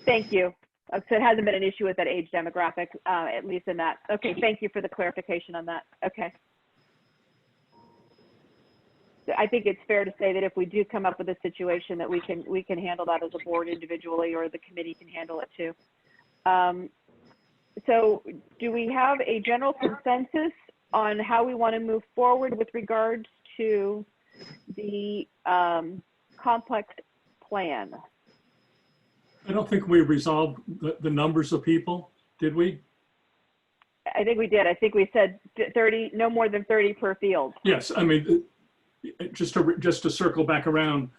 Thank you. So it hasn't been an issue with that age demographic, at least in that. Okay, thank you for the clarification on that. Okay. I think it's fair to say that if we do come up with a situation that we can handle that as a board individually, or the committee can handle it too. So do we have a general consensus on how we want to move forward with regards to the complex plan? I don't think we resolved the numbers of people, did we? I think we did. I think we said 30, no more than 30 per field. Yes, I mean, just to circle back around,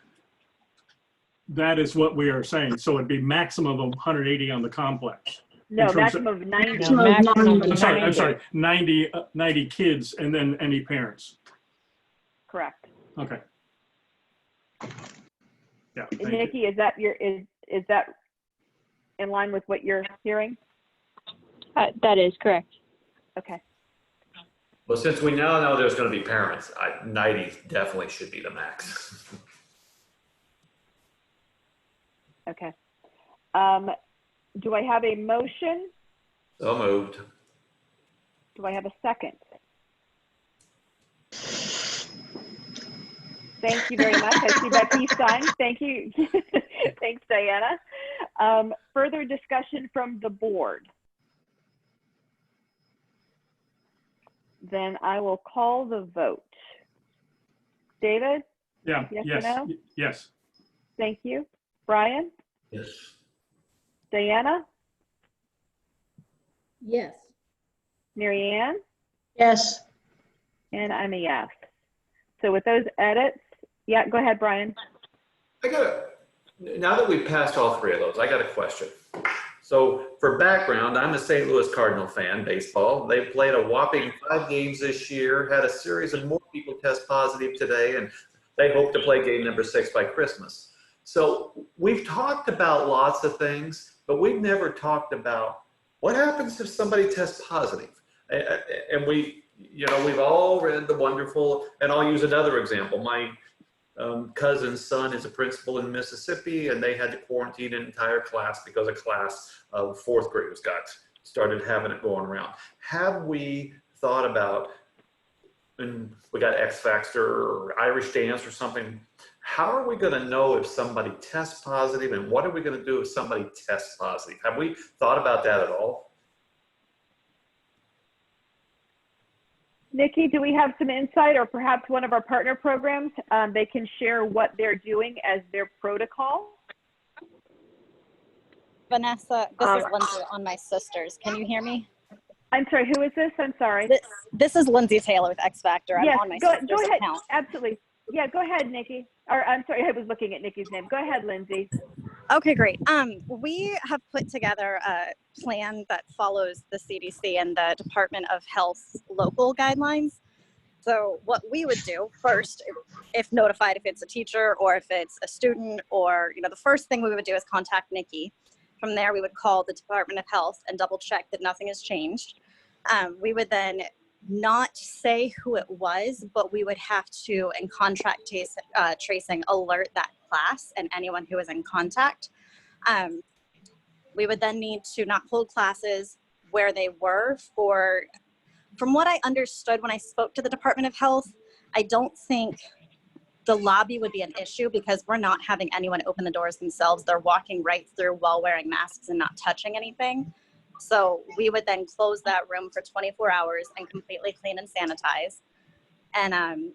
that is what we are saying. So it'd be maximum of 180 on the complex. No, maximum of 90. I'm sorry, 90 kids, and then any parents. Correct. Okay. Yeah. Nikki, is that in line with what you're hearing? That is correct. Okay. Well, since we now know there's going to be parents, 90 definitely should be the max. Okay. Do I have a motion? So moved. Do I have a second? Thank you very much. I see Becky sign. Thank you. Thanks, Diana. Further discussion from the board. Then I will call the vote. David? Yeah. Yes, Yes. or no? Yes. Thank you. Brian? Yes. Diana? Yes. Mary Ann? Yes. And I'm a yes. So with those edits, Yeah, go ahead, Brian. Now that we've passed all three of those, I got a question. So for background, I'm a St. Louis Cardinal fan, baseball. They played a whopping 5 games this year, had a series of more people test positive today, and they hope to play game number 6 by Christmas. So we've talked about lots of things, but we've never talked about what happens if somebody tests positive. And we've all read the wonderful, and I'll use another example. My cousin's son is a principal in Mississippi, and they had to quarantine an entire class because a class of 4th graders started having it going around. Have we thought about, and we got X Factor or Irish Dance or something, how are we going to know if somebody tests positive, and what are we going to do if somebody tests positive? Have we thought about that at all? Nikki, do we have some insight, or perhaps one of our partner programs, they can share what they're doing as their protocol? Vanessa, this is Lindsay on my sisters. Can you hear me? I'm sorry, who is this? I'm sorry. This is Lindsay Taylor with X Factor. I'm Yes, on my go sister's ahead. account. Absolutely. Yeah, go ahead, Nikki. Or I'm sorry, I was looking at Nikki's name. Go ahead, Lindsay. Okay, great. We have put together a plan that follows the CDC and the Department of Health's local guidelines. So what we would do first, if notified, if it's a teacher or if it's a student, or, the first thing we would do is contact Nikki. From there, we would call the Department of Health and double check that nothing has changed. We would then not say who it was, but we would have to, in contract tracing, alert that class and anyone who was in contact. We would then need to not hold classes where they were from what I understood when I spoke to the Department of Health, I don't think the lobby would be an issue because we're not having anyone open the doors themselves. They're walking right through while wearing masks and not touching anything. So we would then close that room for 24 hours and completely clean and sanitize. And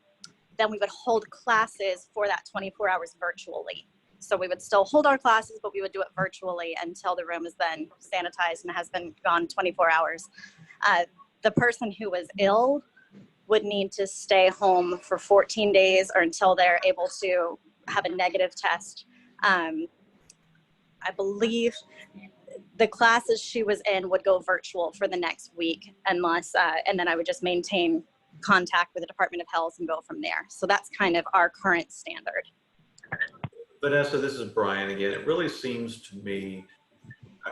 then we would hold classes for that 24 hours virtually. So we would still hold our classes, but we would do it virtually until the room is then sanitized and has been gone 24 hours. The person who was ill would need to stay home for 14 days or until they're able to have a negative test. I believe the classes she was in would go virtual for the next week unless, and then I would just maintain contact with the Department of Health and go from there. So that's kind of our current standard. Vanessa, this is Brian again. It really seems to me,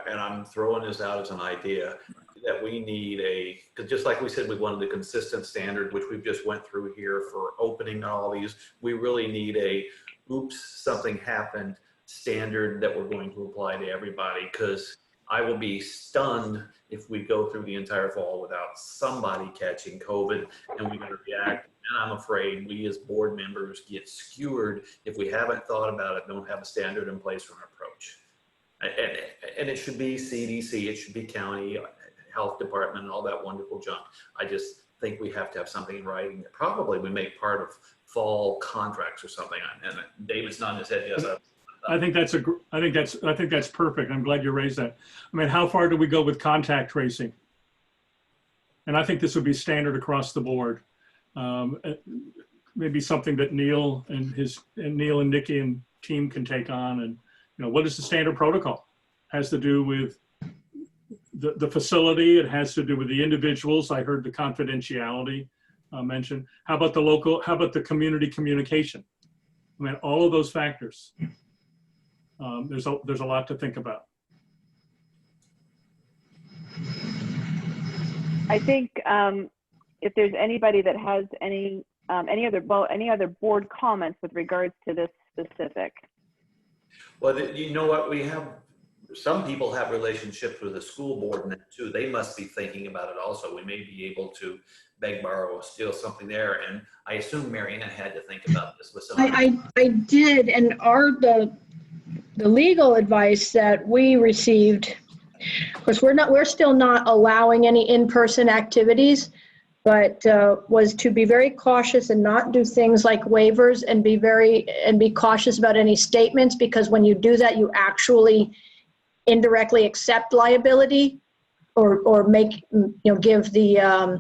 and I'm throwing this out as an idea, that we need because just like we said, we wanted a consistent standard, which we've just went through here for opening all these. We really need oops, something happened standard that we're going to apply to everybody, because I will be stunned if we go through the entire fall without somebody catching COVID and we got to react. And I'm afraid we as board members get skewered if we haven't thought about it, don't have a standard in place for an approach. And it should be CDC, it should be county health department and all that wonderful junk. I just think we have to have something in writing that probably we make part of fall contracts or something. And David's nodding his head, yes. I think that's perfect. I'm glad you raised that. I mean, how far do we go with contact tracing? And I think this would be standard across the board. Maybe something that Neil and Nikki and team can take on. And what is the standard protocol? Has to do with the facility. It has to do with the individuals. I heard the confidentiality mentioned. How about the community communication? I mean, all of those factors. There's a lot to think about. I think if there's anybody that has any other board comments with regards to this specific. Well, you know what, some people have relationships with the school board and that too. They must be thinking about it also. We may be able to beg, borrow, or steal something there. And I assume Marianne had to think about this with somebody. I did, and the legal advice that we received, of course, we're still not allowing any in-person activities, but was to be very cautious and not do things like waivers and be cautious about any statements, because when you do that, you actually indirectly accept liability or make, give the,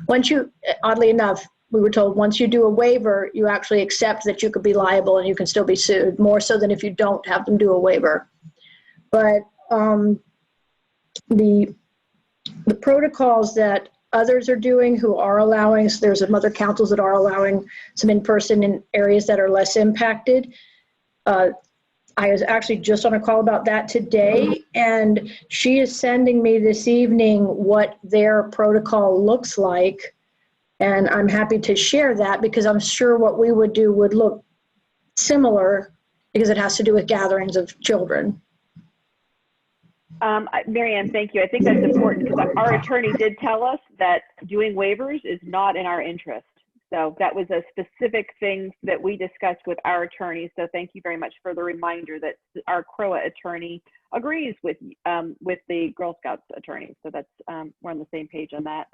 once you, oddly enough, we were told once you do a waiver, you actually accept that you could be liable and you can still be sued, more so than if you don't have them do a waiver. But the protocols that others are doing who are allowing, so there's some other councils that are allowing some in-person in areas that are less impacted. I was actually just on a call about that today, and she is sending me this evening what their protocol looks like. And I'm happy to share that because I'm sure what we would do would look similar because it has to do with gatherings of children. Mary Ann, thank you. I think that's important because our attorney did tell us that doing waivers is not in our interest. So that was a specific thing that we discussed with our attorney. So thank you very much for the reminder that our CROA attorney agrees with the Girl Scouts attorney. So that's we're on the same page on that.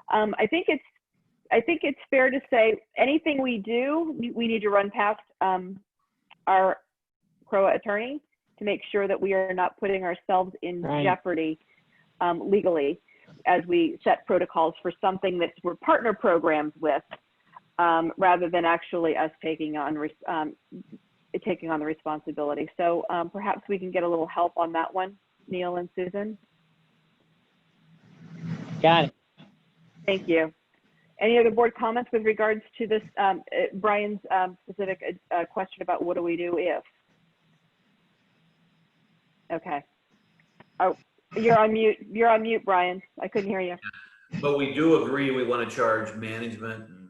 I think it's fair to say anything we do, we need to run past our CROA attorney to make sure that we are not putting ourselves in jeopardy legally as we set protocols for something that we're partner programs with. Rather than actually us taking on the responsibility. So perhaps we can get a little help on that one, Neil and Susan. Got it. Thank you. Any other board comments with regards to this, Brian's specific question about what do we do if? Okay. Oh, you're on mute. You're on mute, Brian. I couldn't hear you. But we do agree we want to charge management and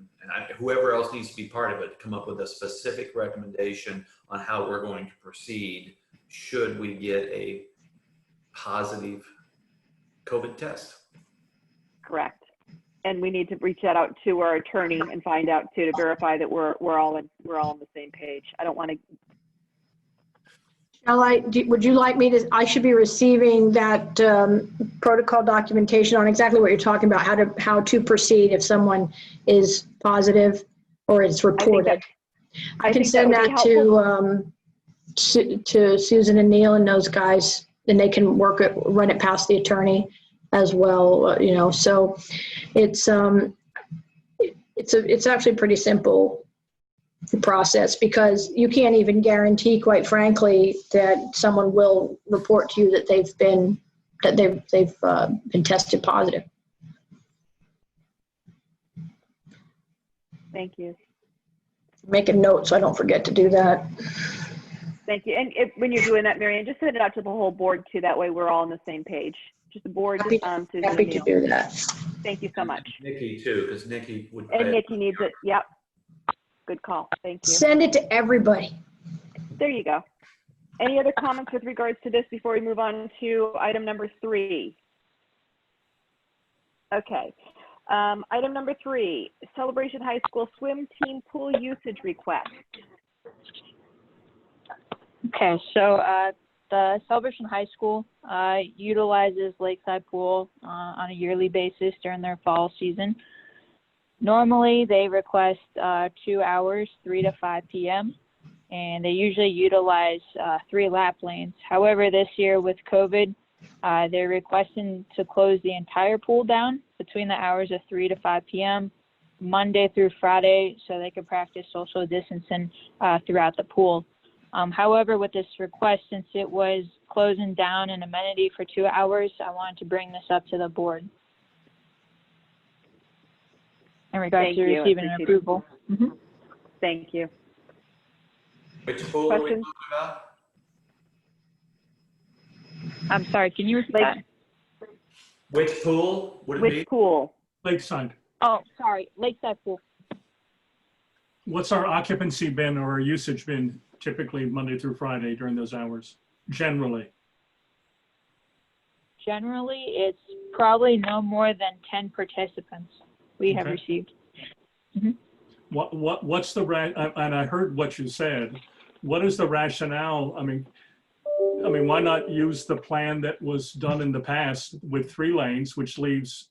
whoever else needs to be part of it, come up with a specific recommendation on how we're going to proceed should we get a positive COVID test. Correct. And we need to reach that out to our attorney and find out too, to verify that we're all on the same page. I don't want to. Would you like me to, I should be receiving that protocol documentation on exactly what you're talking about, how to proceed if someone is positive or is reported. I can send that to Susan and Neil and those guys, and they can run it past the attorney as well, you know. So it's actually pretty simple process because you can't even guarantee, quite frankly, that someone will report to you that they've been tested positive. Thank you. Make a note so I don't forget to do that. Thank you. And when you're doing that, Mary Ann, just send it out to the whole board too. That way we're all on the same page. Just the board. Happy to do that. Thank you so much. Nikki too, because Nikki would. And Nikki needs it. Yep. Good call. Thank you. Send it to everybody. There you go. Any other comments with regards to this before we move on to item number 3? Okay. Item number 3, Celebration High School swim team pool usage request. Okay, so the Celebration High School utilizes Lakeside Pool on a yearly basis during their fall season. Normally, they request 2 hours, 3 to 5 p.m., and they usually utilize 3 lap lanes. However, this year with COVID, they're requesting to close the entire pool down between the hours of 3 to 5 p.m., Monday through Friday, so they can practice social distancing throughout the pool. However, with this request, since it was closing down an amenity for 2 hours, I wanted to bring this up to the board in regards to receiving an approval. Mm-hmm. Thank you. Which pool are we talking about? I'm sorry, can you repeat that? Which pool would it be? Which pool? Lakeside. Oh, sorry, Lakeside Pool. What's our occupancy been or our usage been typically Monday through Friday during those hours, generally? Generally, it's probably no more than 10 participants we have received. Mm-hmm. What's the and I heard what you said. What is the rationale? I mean, why not use the plan that was done in the past with 3 lanes, which leaves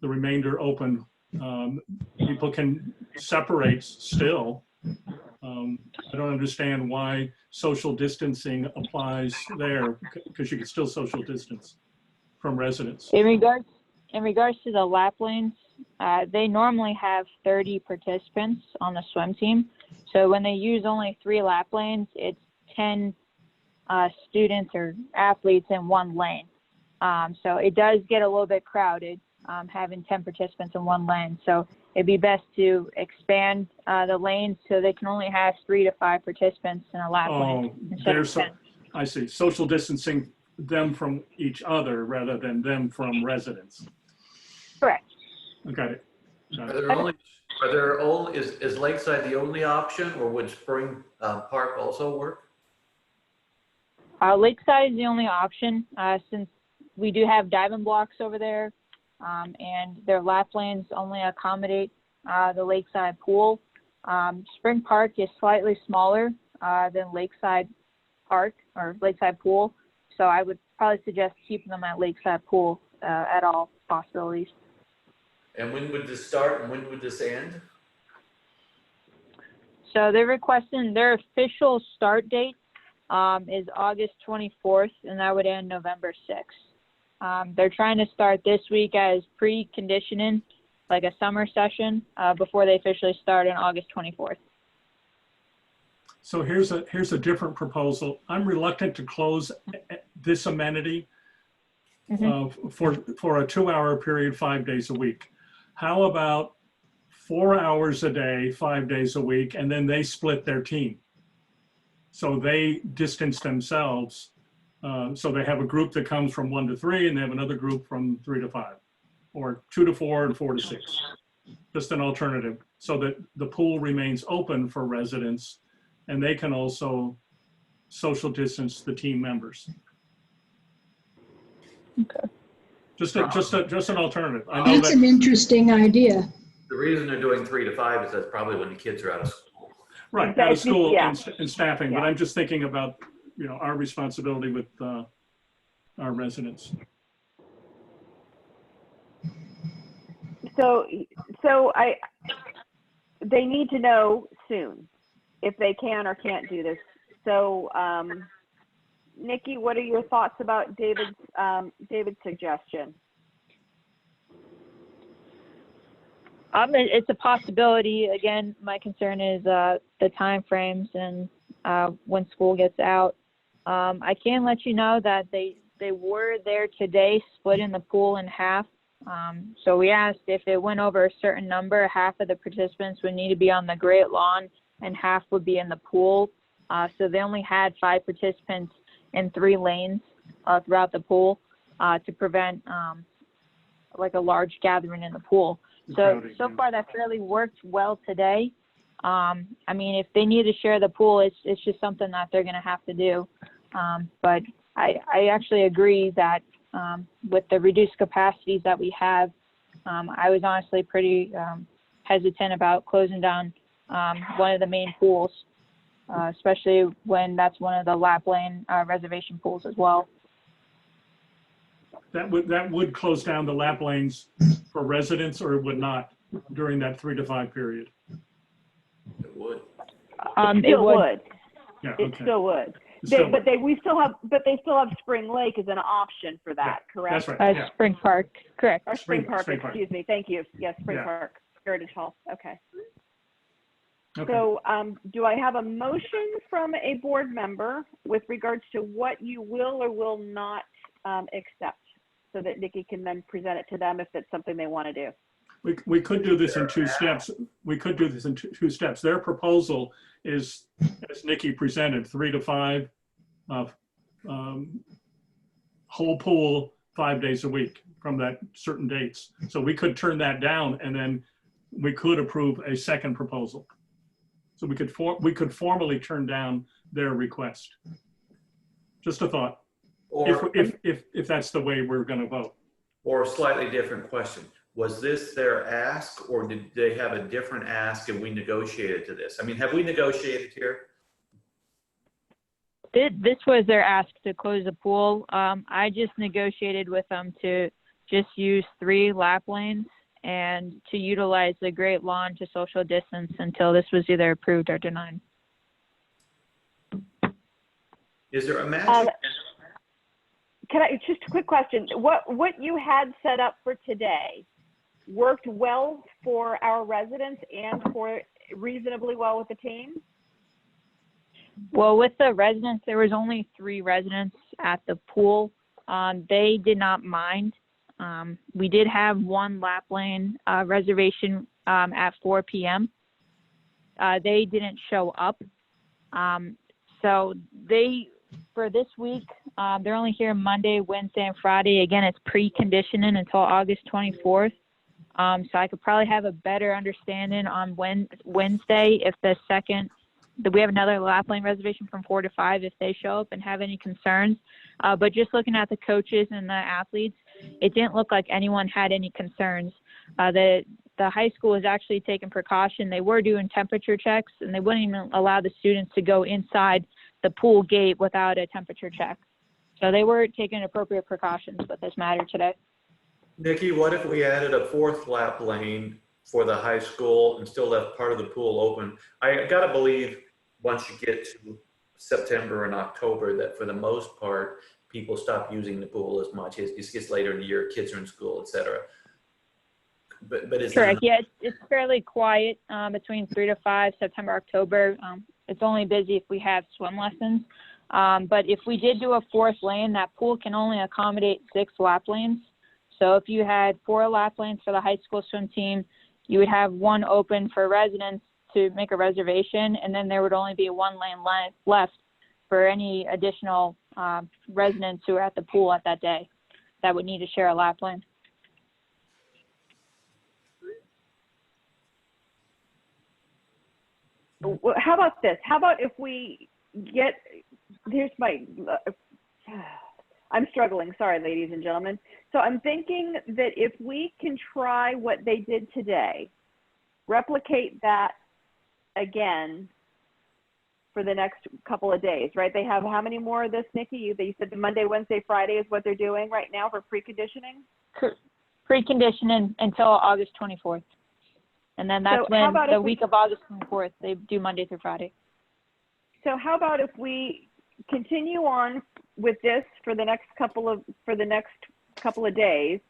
the remainder open? People can separate still. I don't understand why social distancing applies there, because you can still social distance from residents. In regards to the lap lanes, they normally have 30 participants on the swim team. So when they use only 3 lap lanes, it's 10 students or athletes in 1 lane. So it does get a little bit crowded having 10 participants in 1 lane. So it'd be best to expand the lanes so they can only have 3 to 5 participants in a lap lane. There's I see. Social distancing them from each other rather than them from residents. Correct. Got it. Is Lakeside the only option, or would Spring Park also work? Lakeside is the only option since we do have diving blocks over there, and their lap lanes only accommodate the Lakeside pool. Spring Park is slightly smaller than Lakeside Park or Lakeside Pool, so I would probably suggest keeping them at Lakeside Pool at all possibilities. And when would this start and when would this end? So they're requesting their official start date is August 24th, and that would end November 6th. They're trying to start this week as pre-conditioning, like a summer session, before they officially start on August 24th. So here's a different proposal. I'm reluctant to close this amenity for a 2-hour period, 5 days a week. How about 4 hours a day, 5 days a week, and then they split their team? So they distance themselves. So they have a group that comes from 1 to 3, and they have another group from 3 to 5, or 2 to 4 and 4 to 6. Just an alternative, so that the pool remains open for residents, and they can also social distance the team members. Okay. Just an alternative. I know That's an interesting idea. The reason they're doing 3 to 5 is that's probably when the kids are out of school. Right, out of school and staffing, but I'm just thinking about, our responsibility with our residents. So they need to know soon if they can or can't do this. So, Nikki, what are your thoughts about David's suggestion? It's a possibility. Again, my concern is the time frames and when school gets out. I can let you know that they were there today, splitting the pool in half. So we asked if it went over a certain number, half of the participants would need to be on the great lawn and half would be in the pool. So they only had 5 participants in 3 lanes throughout the pool to prevent like a large gathering in the pool. So far that fairly worked well today. I mean, if they need to share the pool, it's just something that they're going to have to do. But I actually agree that with the reduced capacities that we have, I was honestly pretty hesitant about closing down one of the main pools, especially when that's one of the lap lane reservation pools as well. That would close down the lap lanes for residents, or it would not during that 3 to 5 period? It would. It would. Yeah, It okay. still would. But they still have Spring Lake as an option for that, correct? That's right. Spring Park, correct. Or Spring Park, excuse me. Thank you. Yes, Spring Yeah. Park, Heritage Hall. Okay. Okay. So do I have a motion from a board member with regards to what you will or will not accept, so that Nikki can then present it to them if it's something they want to do? We could do this in 2 steps. We could do this in two steps. Their proposal is, as Nikki presented, 3 to 5, whole pool 5 days a week from that certain dates. So we could turn that down, and then we could approve a second proposal. So we could formally turn down their request. Just a thought. Or, If that's the way we're going to vote. or a slightly different question. Was this their ask, or did they have a different ask and we negotiated to this? I mean, have we negotiated here? This was their ask to close the pool. I just negotiated with them to just use 3 lap lanes and to utilize the great lawn to social distance until this was either approved or denied. Is there a magic? Can I just a quick question? What you had set up for today, worked well for our residents and for reasonably well with the team? Well, with the residents, there was only 3 residents at the pool. They did not mind. We did have one lap lane reservation at 4 p.m. They didn't show up. So for this week, they're only here Monday, Wednesday, and Friday. Again, it's preconditioning until August 24th. So I could probably have a better understanding on Wednesday if we have another lap lane reservation from 4 to 5 if they show up and have any concerns. But just looking at the coaches and the athletes, it didn't look like anyone had any concerns. The high school was actually taking precaution. They were doing temperature checks, and they wouldn't even allow the students to go inside the pool gate without a temperature check. So they were taking appropriate precautions with this matter today. Nikki, what if we added a 4th lap lane for the high school and still left part of the pool open? I gotta believe once you get to September and October that for the most part, people stop using the pool as much. It gets later in the year, kids are in school, etc. But is correct? Yeah, it's fairly quiet between 3 to 5, September, October. It's only busy if we have swim lessons. But if we did do a 4th lane, that pool can only accommodate 6 lap lanes. So if you had 4 lap lanes for the high school swim team, you would have 1 open for residents to make a reservation, and then there would only be 1 lane left for any additional residents who are at the pool at that day that would need to share a lap lane. How about this? How about if we get, here's my, I'm struggling, sorry, ladies and gentlemen. So I'm thinking that if we can try what they did today, replicate that again for the next couple of days, right? They have how many more of this, Nikki? You said the Monday, Wednesday, Friday is what they're doing right now for preconditioning? Preconditioning until August 24th. And then that's when the week of August 24th, they do Monday through Friday. So how about if we continue on with this for the next couple of days,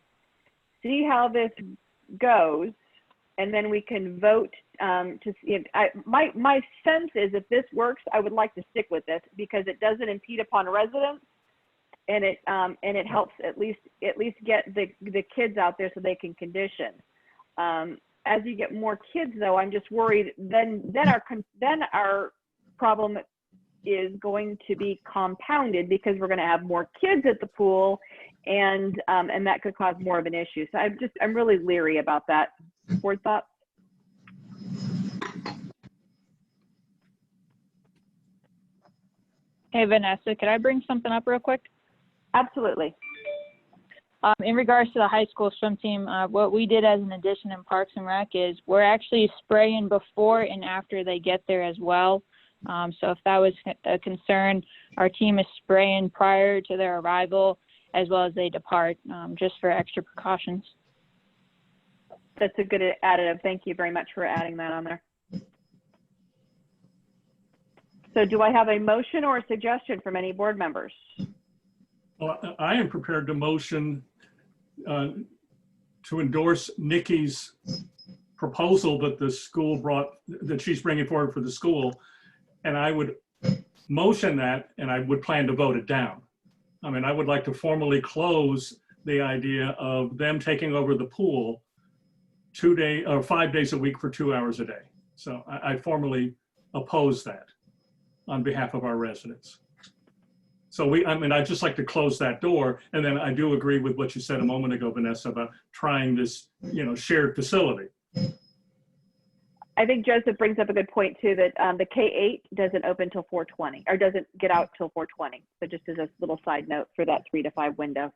see how this goes, and then we can vote to see if my sense is if this works, I would like to stick with this because it doesn't impede upon residents, and it helps at least get the kids out there so they can condition. As you get more kids, though, I'm just worried. Then our problem is going to be compounded because we're going to have more kids at the pool, and that could cause more of an issue. So I'm really leery about that. Board thoughts? Hey, Vanessa, could I bring something up real quick? Absolutely. In regards to the high school swim team, what we did as an addition in Parks and Rec is we're actually spraying before and after they get there as well. So if that was a concern, our team is spraying prior to their arrival as well as they depart, just for extra precautions. That's a good additive. Thank you very much for adding that on there. So do I have a motion or a suggestion from any board members? Well, I am prepared to motion to endorse Nikki's proposal that the school that she's bringing forward for the school. And I would motion that, and I would plan to vote it down. I mean, I would like to formally close the idea of them taking over the pool 5 days a week for 2 hours a day. So I formally oppose that on behalf of our residents. So I'd just like to close that door. And then I do agree with what you said a moment ago, Vanessa, about trying this, shared facility. I think Joseph brings up a good point too, that the K-8 doesn't open till 4:20 or doesn't get out till 4:20. So just as a little side note for that 3 to 5 window.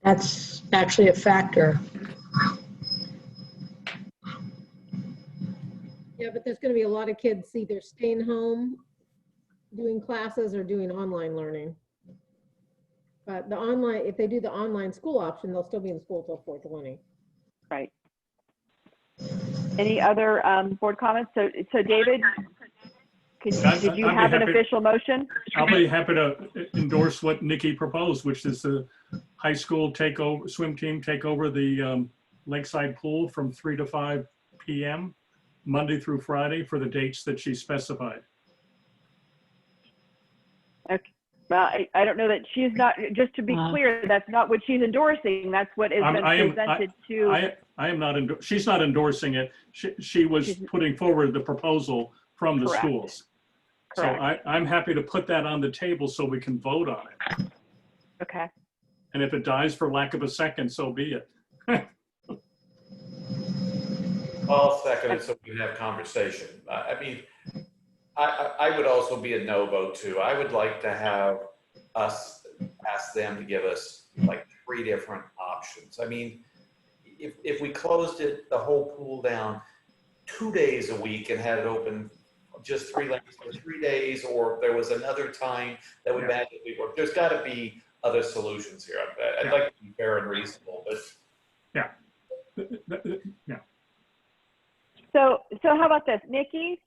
That's actually a factor. Yeah, but there's going to be a lot of kids either staying home, doing classes, or doing online learning. But if they do the online school option, they'll still be in school till 4:20. Right. Any other board comments? So David, did you have an official motion? I'll be happy to endorse what Nikki proposed, which is to high school swim team take over the lakeside pool from 3 to 5 p.m. Monday through Friday for the dates that she specified. Okay. Well, I don't know that she's not, just to be clear, that's not what she's endorsing. That's what has been presented to. I am not, she's not endorsing it. She was putting forward the proposal from the Correct. schools. Correct. So I'm happy to put that on the table so we can vote on it. Okay. And if it dies for lack of a second, so be it. I'll second it so we can have conversation. I mean, I would also be a no vote too. I would like to have us ask them to give us like 3 different options. I mean, if we closed it, the whole pool down 2 days a week and had it open just 3 lanes for 3 days, or there was another time that would magically work. There's got to be other solutions here. I'd like to be fair and reasonable, but yeah. Yeah. So how about this, Nikki?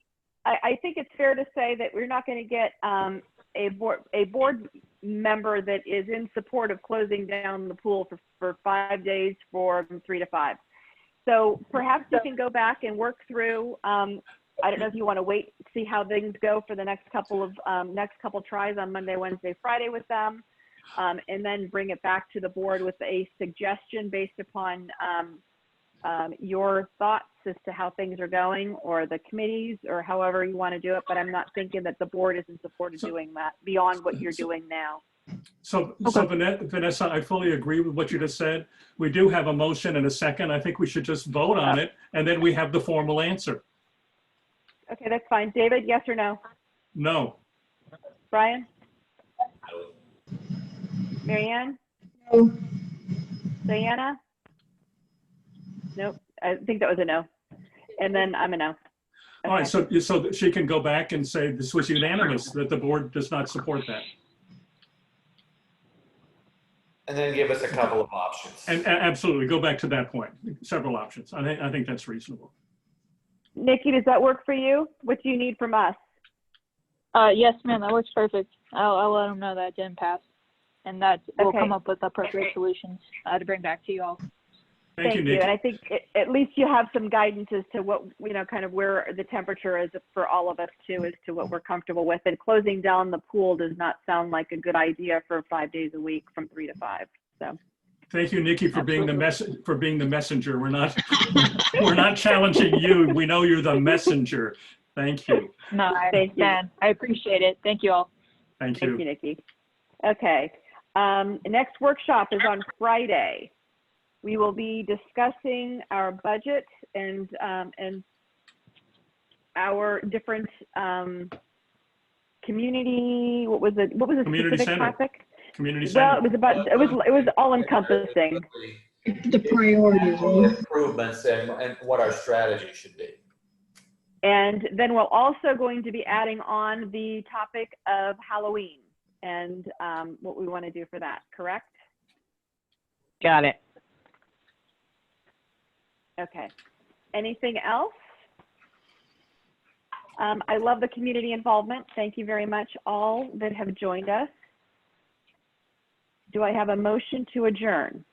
I think it's fair to say that we're not going to get a board member that is in support of closing down the pool for 5 days from 3 to 5. So perhaps you can go back and work through. I don't know if you want to wait, see how things go for the next couple tries on Monday, Wednesday, Friday with them, and then bring it back to the board with a suggestion based upon your thoughts as to how things are going, or the committees, or however you want to do it. But I'm not thinking that the board is in support of doing that beyond what you're doing now. So Vanessa, I fully agree with what you just said. We do have a motion and a second. I think we should just vote on it, and then we have the formal answer. Okay, that's fine. David, yes or no? No. Brian? Marianne? No. Diana? Nope. I think that was a no. And then I'm a no. Okay. All right, so she can go back and say this was unanimous, that the board does not support that. and then give us a couple of options. And absolutely, go back to that point. Several options. I think that's reasonable. Nikki, does that work for you? What do you need from us? Yes, ma'am, that works perfect. I'll let them know that didn't pass, and that we'll come up with appropriate solutions to bring back to you all. Thank you, Nikki. And I think at least you have some guidance as to what, kind of where the temperature is for all of us too, as to what we're comfortable with. And closing down the pool does not sound like a good idea for 5 days a week from 3 to 5. So. Thank you, Nikki, for being the messenger. We're not challenging you. We know you're the messenger. Thank you. No, I appreciate it. Thank you all. Thank you. Thank you, Nikki. Okay. Next workshop is on Friday. We will be discussing our budget and our different community. What was the Community specific center. topic? Community center. Well, it was all encompassing. The priorities. Improvements and what our strategy should be. And then we're also going to be adding on the topic of Halloween and what we want to do for that, correct? Got it. Okay. Anything else? I love the community involvement. Thank you very much, all that have joined us. Do I have a motion to adjourn?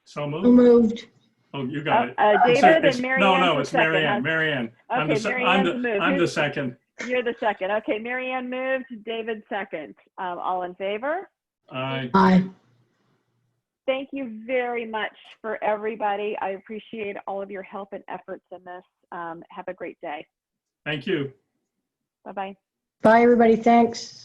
So moved. Moved. Oh, you got it. David and Marianne. No, it's Marianne. Marianne. Okay, I'm the second. You're the second. Okay, Marianne moved, David second. All in favor? Aye. Aye. Thank you very much for everybody. I appreciate all of your help and efforts in this. Have a great day. Thank you. Bye-bye. Bye, everybody. Thanks.